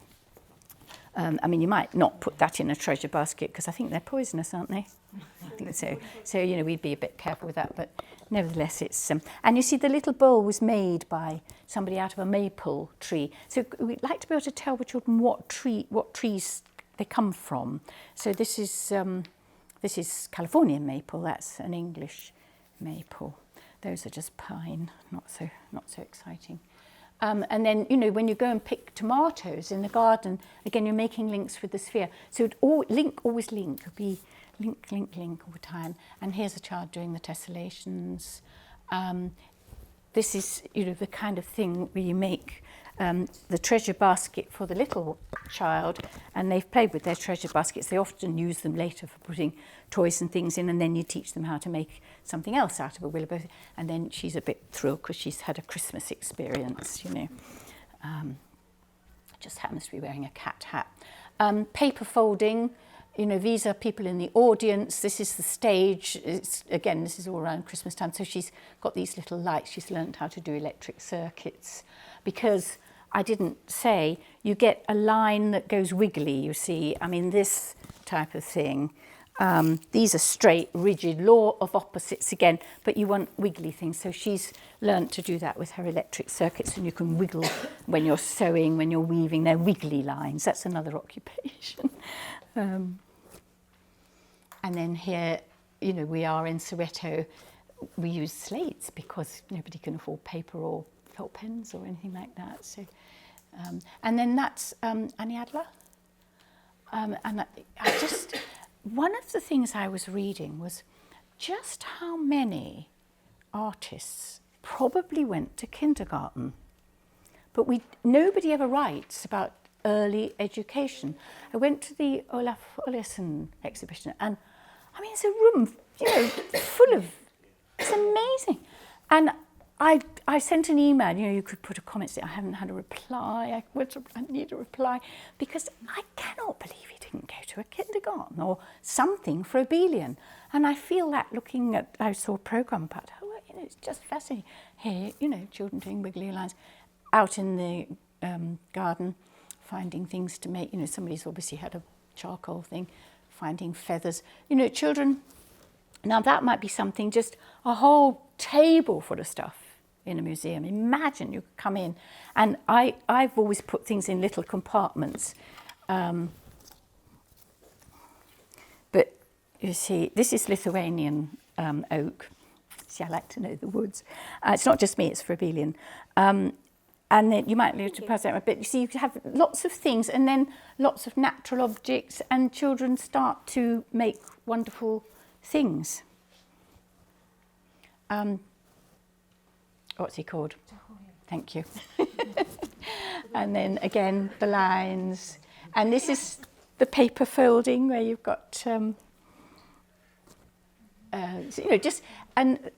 You might not put that in a treasure basket because I think they're poisonous, aren't they? I think so. So, we'd be a bit careful with that, but nevertheless it's... and you see the little bowl was made by somebody out of a maple tree. So we'd like to be able to tell the children what trees they come from. So this is Californian maple, that's an English maple. Those are just pine, not so exciting. And then, when you go and pick tomatoes in the garden, again, you're making links with the sphere. So it'd always link, be link all the time. And here's a child doing the tessellations. This is, the kind of thing where you make the treasure basket for the little child, and they've played with their treasure baskets. They often use them later for putting toys and things in, and then you teach them how to make something else out of a willow. And then she's a bit thrilled because she's had a Christmas experience, just happens to be wearing a cat hat. Paper folding, these are people in the audience. This is the stage. This is all around Christmas time. So she's got these little lights. She's learned how to do electric circuits because I didn't say, you get a line that goes wiggly, you see. This type of thing. These are straight, rigid, law of opposites again, but you want wiggly things. So she's learnt to do that with her electric circuits, and you can wiggle when you're sewing, when you're weaving. They're wiggly lines. That's another occupation. And then here, we are in Soweto. We use slates because nobody can afford paper or felt pens or anything like that. So, and then that's Annie Adler. And I just... One of the things I was reading was just how many artists probably went to kindergarten. But nobody ever writes about early education. I went to the Olaf Olesen exhibition, and it's a room, full of, it's amazing. And I sent an email, you know, you could put a comment saying, I haven't had a reply, I need a reply, because I cannot believe he didn't go to a kindergarten or something for abelian. And I feel that looking at, I saw a programme about, you know, it's just fascinating. Here, you know, children doing wiggly lines out in the garden, finding things to make, you know, somebody's obviously had a charcoal thing, finding feathers. You know, children, now that might be something, just a whole table full of stuff in a museum. Imagine you come in, and I've always put things in little compartments. But you see, this is Lithuanian oak. See, I like to know the woods. It's not just me, it's for abelian. And then you might need to pass out, but you see, you have lots of things, and then lots of natural objects, and children start to make wonderful things. What's he called? Thank you. And then again, the lines. And this is the paper folding where you've got, so, you know, just, and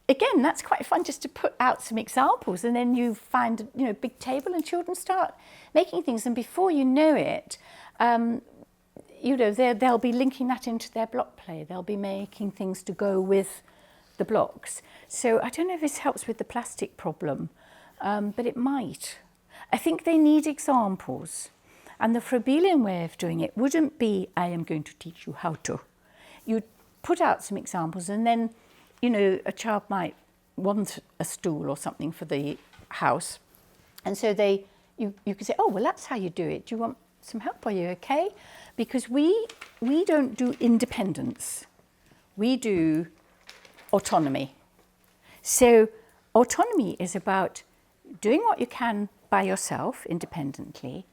again, that's quite fun just to put out some examples, and then you find, you know, a big table and children start making things, and before you know it, you know, they'll be linking that into their block play. They'll be making things to go with the blocks. So I don't know if this helps with the plastic problem, but it might. I think they need examples. And the Froebelian way of doing it wouldn't be, I am going to teach you how to. You'd put out some examples, and then, you know, a child might want a stool or something for the house. And so you could say, oh, well, that's how you do it. Do you want some help? Are you okay? Because we don't do independence. We do autonomy. So autonomy is about doing what you can by yourself independently.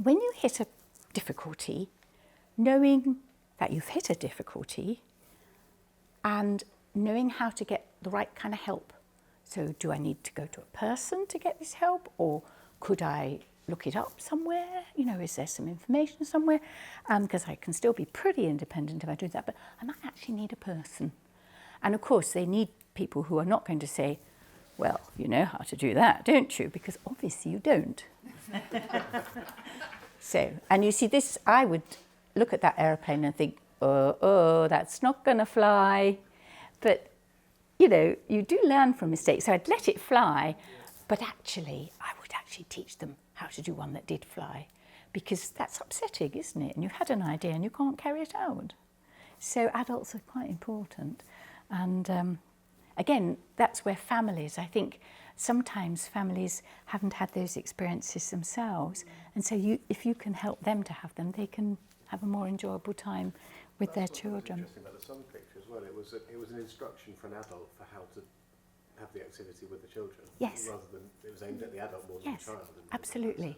When you hit a difficulty, knowing that you've hit a difficulty and knowing how to get the right kind of help. So do I need to go to a person to get this help, or could I look it up somewhere? You know, is there some information somewhere? Because I can still be pretty independent if I do that, but I might actually need a person. And of course, they need people who are not going to say, well, you know how to do that, don't you? Because obviously you don't. So, and you see this, I would look at that aeroplane and think, oh, that's not going to fly. But, you know, you do learn from mistakes. So I'd let it fly, but actually, I would actually teach them how to do one that did fly, because that's upsetting, isn't it? And you had an idea and you can't carry it out. So adults are quite important. And again, that's where families, I think sometimes families haven't had those experiences themselves. And so if you can help them to have them, they can have a more enjoyable time with their children. Interesting about the song picture as well. It was an instruction for an adult for how to have the activity with the children. Yes. Rather than it was aimed at the adult more than Yes, the child. absolutely.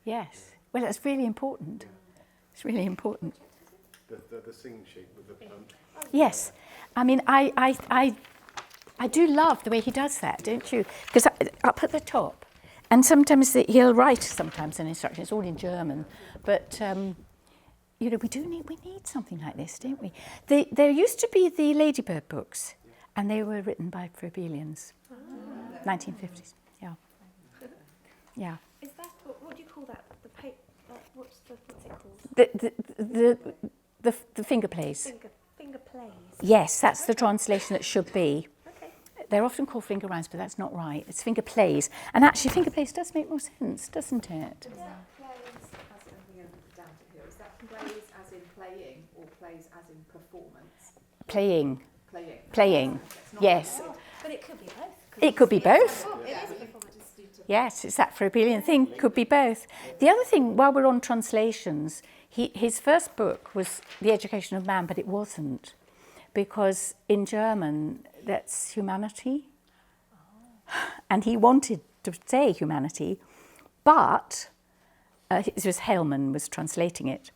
Yes. Well, that's really important. It's really important. The sing sheet with the Yes. I mean, I do love the way he does that, don't you? Because up at the top, and sometimes he'll write sometimes an instruction. It's all in German, but you know, we need something like this, don't we? There used to be the Ladybird books, and they were written by Froebelians, 1950s. Yeah, yeah. Is that what do you call that? The paper? What's it called? The finger plays. Finger plays. Yes, that's the translation that should be. Okay. They're often called finger rhymes, but that's not right. It's finger plays. And actually, finger plays does make more sense, doesn't it? Is that plays as in down to here? Is that plays as in playing or plays as in performance? Playing. Playing. Playing. Yes. But it could be both. It could be both. It is a performance. Yes, it's that Froebelian thing. Could be both. The other thing, while we're on translations, his first book was The Education of Man, but it wasn't, because in German that's humanity, and he wanted to say humanity, but it was Hellman was translating it.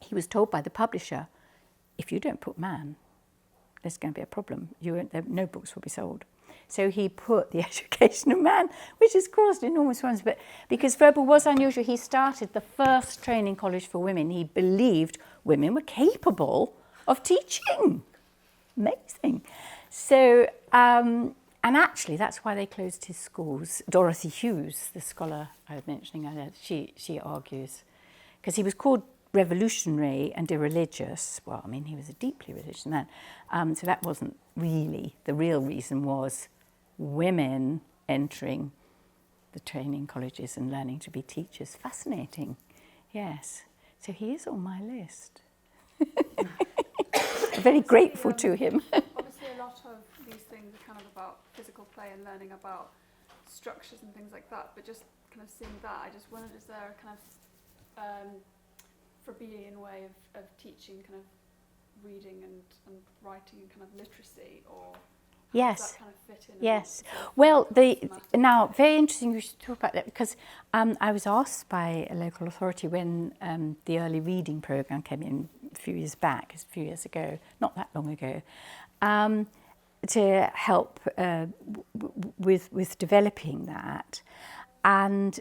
He was told by the publisher, if you don't put man, there's going to be a problem. No books will be sold. So he put The Education of Man, which has caused enormous problems. But because Froebel was unusual, he started the first training college for women. He believed women were capable of teaching. Amazing. So, and actually that's why they closed his schools. Dorothy Hughes, the scholar I was mentioning earlier, she argues, because he was called revolutionary and irreligious. Well, I mean, he was a deeply religious man. So that wasn't really, the real reason was women entering the training colleges and learning to be teachers. Fascinating, yes. So he is on my list. Very grateful to him. Obviously, a lot of these things are kind of about physical play and learning about structures and things like that. But just kind of seeing that, I just wondered, is there a kind of Froebelian way of teaching kind of reading and writing and kind of literacy, or how Yes. does that kind of fit in? Yes. Well, now, very interesting you should talk about that, because I was asked by a local authority when the early reading programme came in a few years back, a few years ago, not that long ago, to help with developing that. And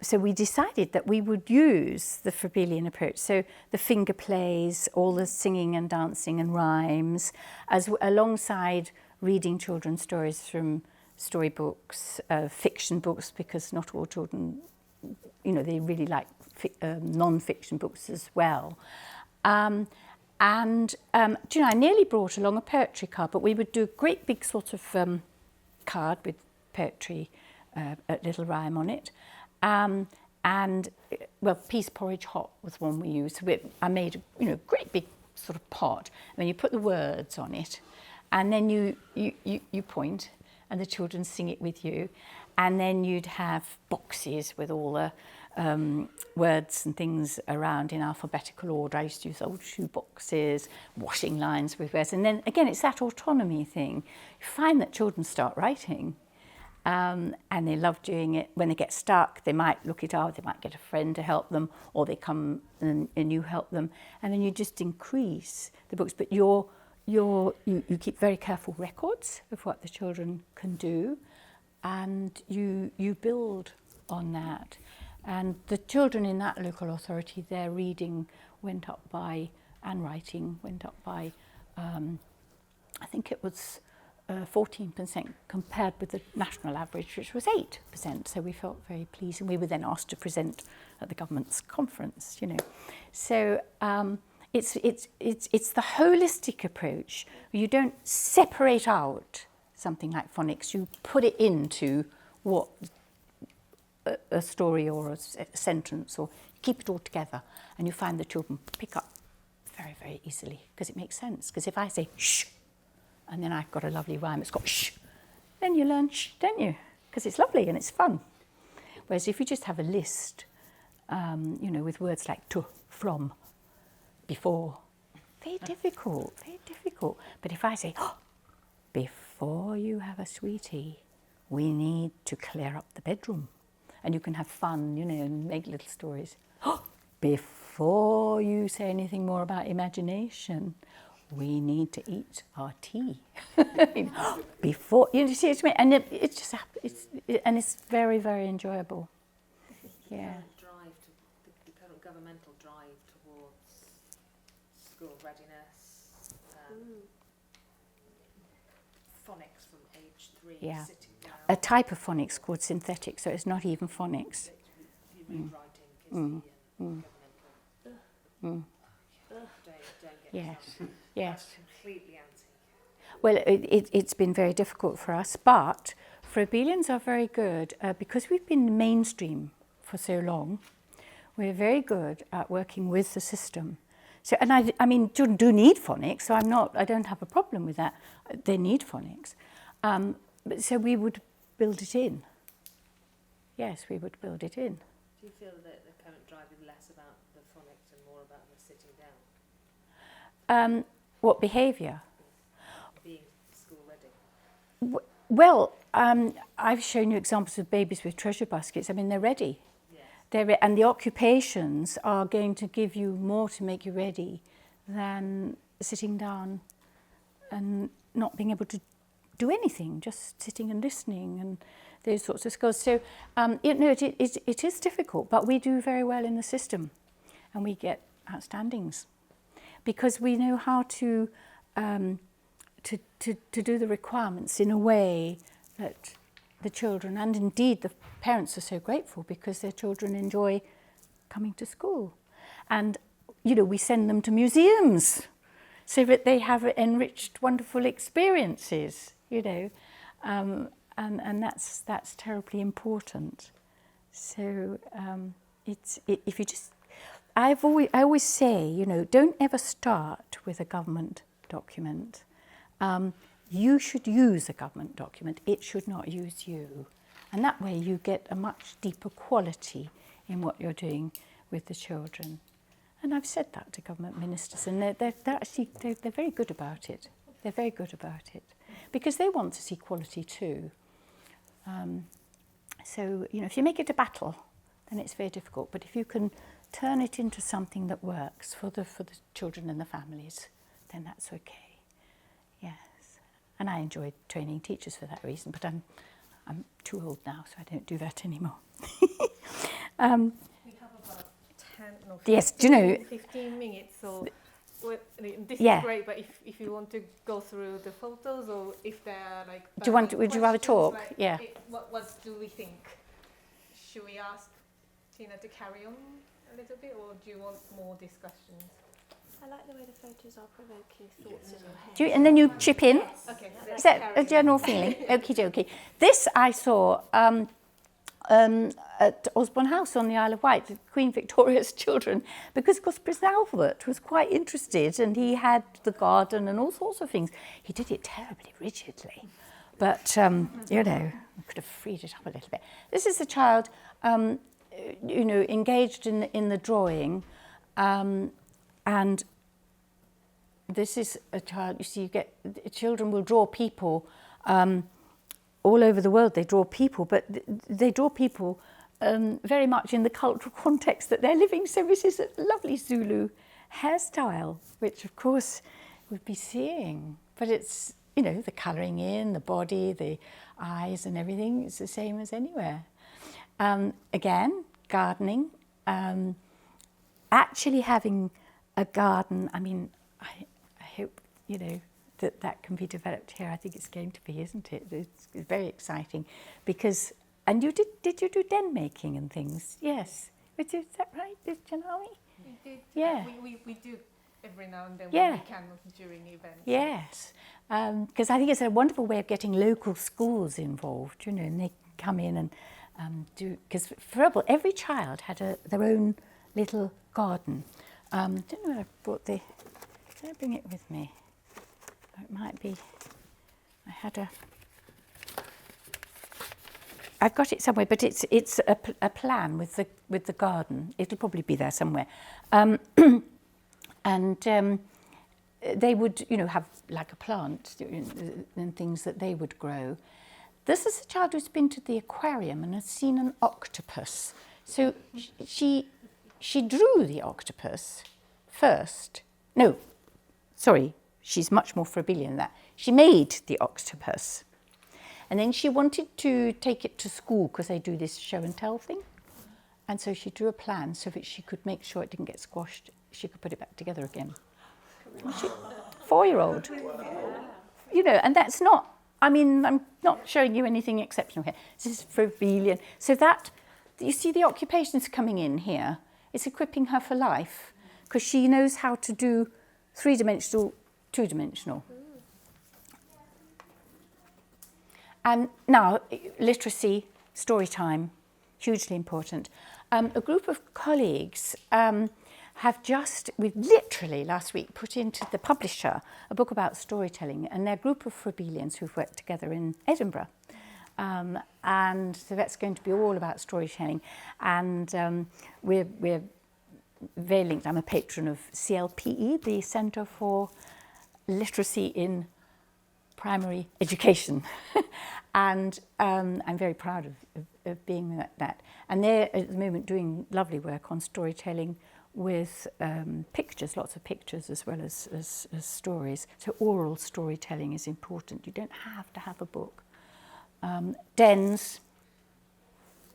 so we decided that we would use the Froebelian approach, so the finger plays, all the singing and dancing and rhymes, alongside reading children's stories from storybooks, fiction books, because not all children, they really like non-fiction books as well. I nearly brought along a poetry card, but we would do a great big sort of card with poetry, a little rhyme on it. Peas porridge hot was one we used. I made a great big sort of pot, and then you put the words on it, and then you point, and the children sing it with you, and then you'd have boxes with all the words and things around in alphabetical order. I used to use old shoe boxes, washing lines with words, and then again it's that autonomy thing. You find that children start writing. And they love doing it. When they get stuck, they might look it up, they might get a friend to help them, or they come and you help them. And then you just increase the books. But you keep very careful records of what the children can do, and you build on that. And the children in that local authority, their reading went up by, and writing went up by, I think it was 14% compared with the national average, which was 8%. So we felt very pleased, and we were then asked to present at the government's conference. So it's the holistic approach. You don't separate out something like phonics. You put it into what a story or a sentence, or you keep it all together, and you find the children pick up very, very easily, because it makes sense. Because if I say shh, and then I've got a lovely rhyme, it's got shh, then you learn shh, don't you? Because it's lovely and it's fun. Whereas if you just have a list, with words like to, from, before, very difficult. But if I say, before you have a sweetie, we need to clear up the bedroom. And you can have fun, and make little stories. Before you say anything more about imagination, we need to eat our tea. Before, you see what I mean? And it just happens, it's very, very enjoyable. Yeah. The kind of governmental drive towards school readiness, phonics from age 3, Yeah. sitting down. A type of phonics called synthetic, so it's not even phonics. Rewriting is the governmental. Don't get Yes, some. yes. That's completely anti. Well, it's been very difficult for us, but Froebelians are very good because we've been mainstream for so long. We're very good at working with the system. So, and I mean, children do need phonics, so I don't have a problem with that. They need phonics. So we would build it in. Yes, we would build it in. Do you feel that the current drive is less about the phonics and more about the sitting down? What behaviour? Being school ready. Well, I've shown you examples of babies with treasure baskets. I mean, they're ready. Yes. And the occupations are going to give you more to make you ready than sitting down and not being able to do anything, just sitting and listening and those sorts of skills. So, it is difficult, but we do very well in the system, and we get outstandings because we know how to to do the requirements in a way that the children, and indeed the parents, are so grateful because their children enjoy coming to school. And, we send them to museums so that they have enriched, wonderful experiences, and that's terribly important. So if you just, I always say, don't ever start with a government document. You should use a government document. It should not use you. And that way you get a much deeper quality in what you're doing with the children. And I've said that to government ministers, and they're very good about it. They're very good about it because they want to see quality too. So if you make it a battle, then it's very difficult. But if you can turn it into something that works for the children and the families, then that's okay. Yes, and I enjoy training teachers for that reason. But I'm too old now, so I don't do that anymore. We have about 10 or 15, yes, do you know, 15 minutes, so this yeah. is great, but if you want to go through the photos, or if there are like... would you rather talk? Like, yeah. What do we think? Should we ask Tina to carry on a little bit, or do you want more discussions? I like the way the photos are provoking thoughts in your head. And then you chip in? Yes. Okay. Is that a general feeling? Okie dokie. This I saw at Osborne House on the Isle of Wight, Queen Victoria's children, because Prince Albert was quite interested and he had the garden and all sorts of things. He did it terribly rigidly, but, we could have freed it up a little bit. This is a child, engaged in the drawing, and this is a child, children will draw people all over the world. They draw people, but they draw people very much in the cultural context that they're living. So this is a lovely Zulu hairstyle, which of course we'd be seeing. But it's, the colouring in, the body, the eyes and everything, it's the same as anywhere. Again, gardening. Actually having a garden, I hope, that can be developed here. I think it's going to be, isn't it? It's very exciting because, and did you do den making and things? Yes. Is that right, Janami? We did. Yeah. We do every now and then Yeah. when we can during events. Yes. Because I think it's a wonderful way of getting local schools involved, and they come in and do, because every child had their own little garden. I don't know where I brought did I bring it with me? It might be, I've got it somewhere, but it's a plan with the garden. It'll probably be there somewhere. They would, have like a plant and things that they would grow. This is a child who's been to the aquarium and has seen an octopus. So she drew the octopus first. No, sorry. She's much more Froebelian than that. She made the octopus. And then she wanted to take it to school because they do this show and tell thing. And so she drew a plan so that she could make sure it didn't get squashed. She could put it back together again. 4-year-old. And that's not, I'm not showing you anything exceptional here. This is Froebelian. So that, you see the occupations coming in here. It's equipping her for life because she knows how to do 3-dimensional, 2-dimensional. And now, literacy, story time, hugely important. A group of colleagues we've literally last week put into the publisher a book about storytelling, and they're a group of Froebelians who've worked together in Edinburgh. And so that's going to be all about storytelling. And we're very linked. I'm a patron of CLPE, the Centre for Literacy in Primary Education. And I'm very proud of being that. And they're at the moment doing lovely work on storytelling with pictures, lots of pictures as well as stories. So oral storytelling is important. You don't have to have a book. Dens,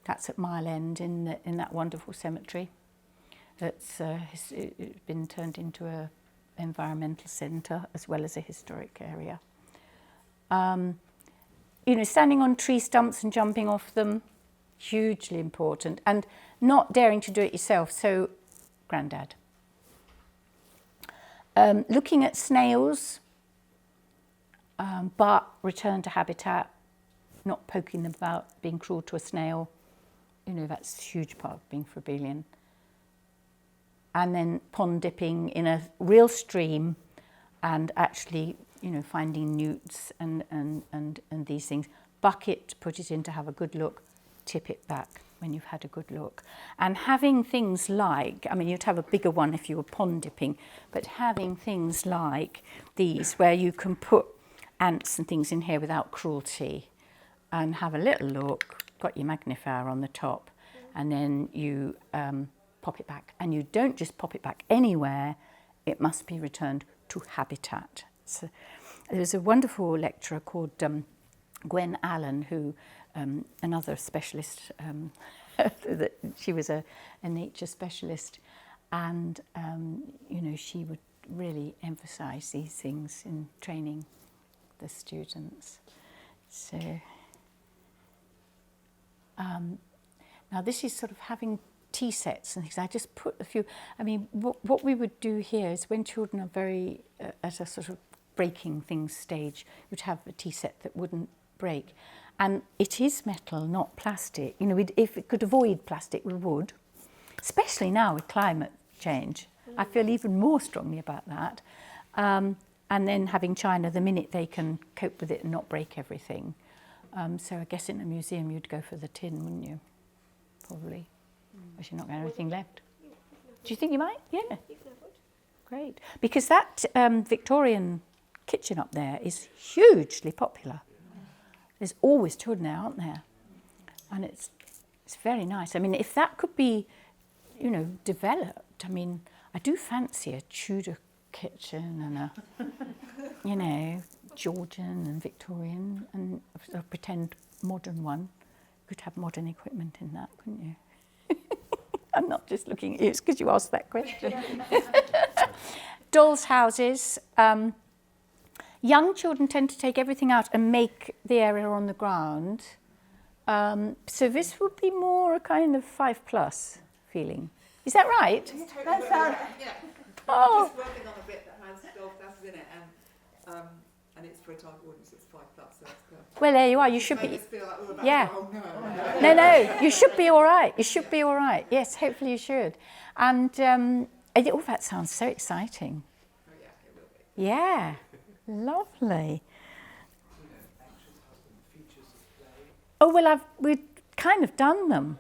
that's at Mile End in that wonderful cemetery. It's been turned into an environmental centre as well as a historic area. You know, standing on tree stumps and jumping off them, hugely important. And not daring to do it yourself, so Grandad. Looking at snails, but return to habitat, not poking them about, being cruel to a snail. You know, that's a huge part of being Froebelian. And then pond dipping in a real stream and actually, you know, finding newts and these things. Bucket, put it in to have a good look, tip it back when you've had a good look. And having things like, I mean, you'd have a bigger one if you were pond dipping, but having things like these where you can put ants and things in here without cruelty and have a little look, got your magnifier on the top, and then you pop it back. And you don't just pop it back anywhere, it must be returned to habitat. So there was a wonderful lecturer called Gwen Allen, who another specialist, she was a nature specialist, and you know, she would really emphasise these things in training the students. So now this is sort of having tea sets and things. I just put a few. I mean, what we would do here is when children are very at a sort of breaking things stage, you'd have a tea set that wouldn't break. And it is metal, not plastic. You know, if it could avoid plastic, we would. Especially now with climate change. I feel even more strongly about that. And then having china the minute they can cope with it and not break everything. So I guess in a museum you'd go for the tin, wouldn't you? Probably. Because you're not going to have anything left. Do you think you might? Yeah. Great. Because that Victorian kitchen up there is hugely popular. There's always children there, aren't there? And it's very nice. I mean, if that could be, you know, developed, I mean, I do fancy a Tudor kitchen and a, you know, Georgian and Victorian and a pretend modern one. You could have modern equipment in that, couldn't you? I'm not just looking at you, it's because you asked that question. Dolls' houses. Young children tend to take everything out and make the area on the ground. So this would be more a kind of 5+ feeling. Is that right? It's totally That sounds... Yeah. Oh. I'm just working on a bit that has doll classes in it, and it's for a target audience. It's 5+, so that's good. Well, there you are. You should I be. just feel like, oh, that's Yeah. oh no. No. You should be all right. You should be all right. Yes, hopefully you should. And oh, that sounds so exciting. Oh yeah, it will be. Yeah, lovely. Oh well, we've kind of done them.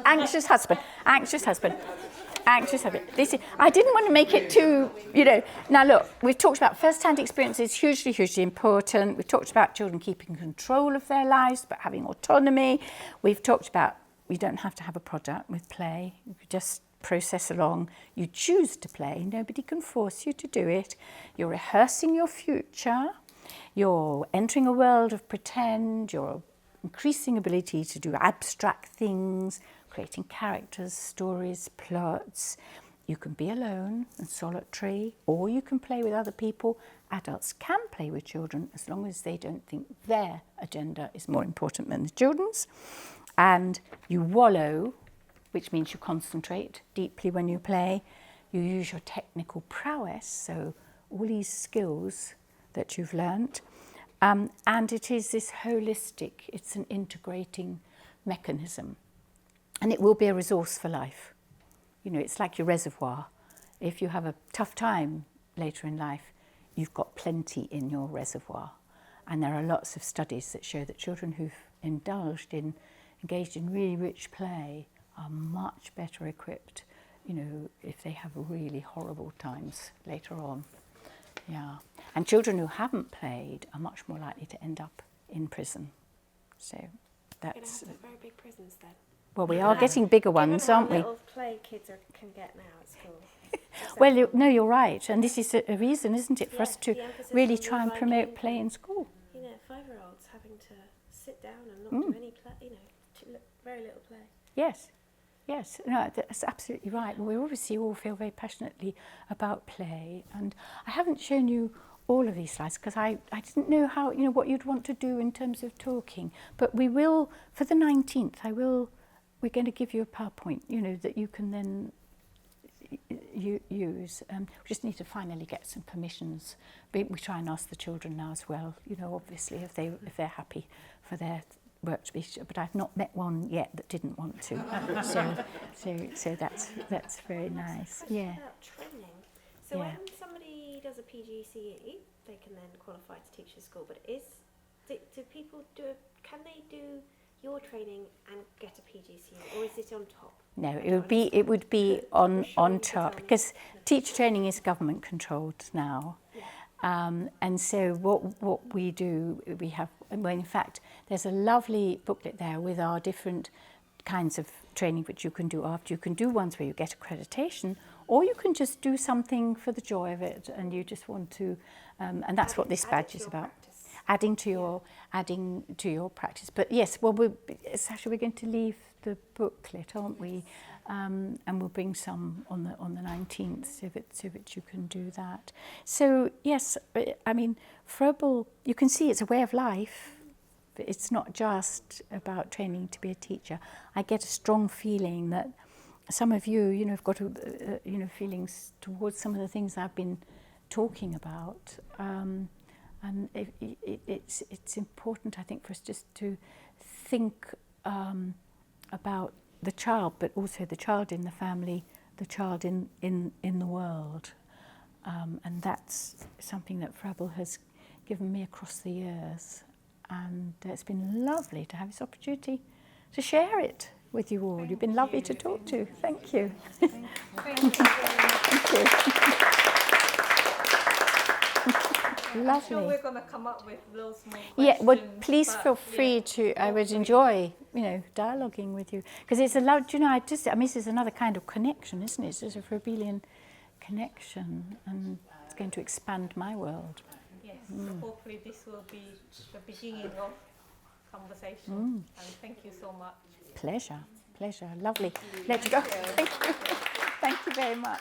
Anxious husband. This is, I didn't want to make it too, you know. Now look, we've talked about first-hand experiences, hugely important. We've talked about children keeping control of their lives, but having autonomy. We've talked about you don't have to have a product with play. You just process along. You choose to play. Nobody can force you to do it. You're rehearsing your future. You're entering a world of pretend. You're increasing ability to do abstract things, creating characters, stories, plots. You can be alone and solitary, or you can play with other people. Adults can play with children as long as they don't think their agenda is more important than the children's. And you wallow, which means you concentrate deeply when you play. You use your technical prowess, so all these skills that you've learnt. And it is this holistic, it's an integrating mechanism. And it will be a resource for life. You know, it's like your reservoir. If you have a tough time later in life, you've got plenty in your reservoir. And there are lots of studies that show that children who've engaged in really rich play are much better equipped, you know, if they have really horrible times later on. Yeah. And children who haven't played are much more likely to end up in prison. So that's... very big prisons then. Well, we are getting bigger ones, aren't we? Little play kids can get now at school. Well, you're right. And this is a reason, isn't it, for us to the emphasis really on try and rewriting promote play in school. You know, 5-year-olds having to sit down and not do any play, you know, very little play. Yes, no, that's absolutely right. We obviously all feel very passionately about play. And I haven't shown you all of these slides because I didn't know how, you know, what you'd want to do in terms of talking. But we will, for the 19th, we're going to give you a PowerPoint, you know, that you can then use. We just need to finally get some permissions. We try and ask the children now as well, you know, obviously, if they're happy for their work to be, but I've not met one yet that didn't want to. So that's very nice. Yeah. About training. So Yeah. when somebody does a PGCE, they can then qualify to teach at school. But do people can they do your training and get a PGCE, or is it on top? No, it would be on top because teacher training is government controlled now. And so what we do, we have, well, in fact, there's a lovely booklet there with our different kinds of training which you can do after. You can do ones where you get accreditation, or you can just do something for the joy of it, and you just want to, and that's what this badge is about. Adding to your practice. But yes, well, Sasha, we're going to leave the booklet, aren't we? And we'll bring some on the 19th so that you can do that. So yes, I mean, Frobel, you can see it's a way of life. But it's not just about training to be a teacher. I get a strong feeling that some of you, you know, have got feelings towards some of the things I've been talking about. And it's important, I think, for us just to think about the child, but also the child in the family, the child in the world. And that's something that Frobel has given me across the years. And it's been lovely to have this opportunity to share it with you all. You've been lovely to talk to. Thank you. Thank you. Lovely. I'm sure we're going to come up with loads more questions. Yeah, well, please feel free to. I would enjoy, you know, dialoguing with you because it's a lot. You know, this is another kind of connection, isn't it? It's just a Frobelian connection, and it's going to expand my world. Yes, so hopefully this will be the beginning of conversation. And thank you so much. Pleasure. Lovely. Let you go. Thank you. Thank you very much.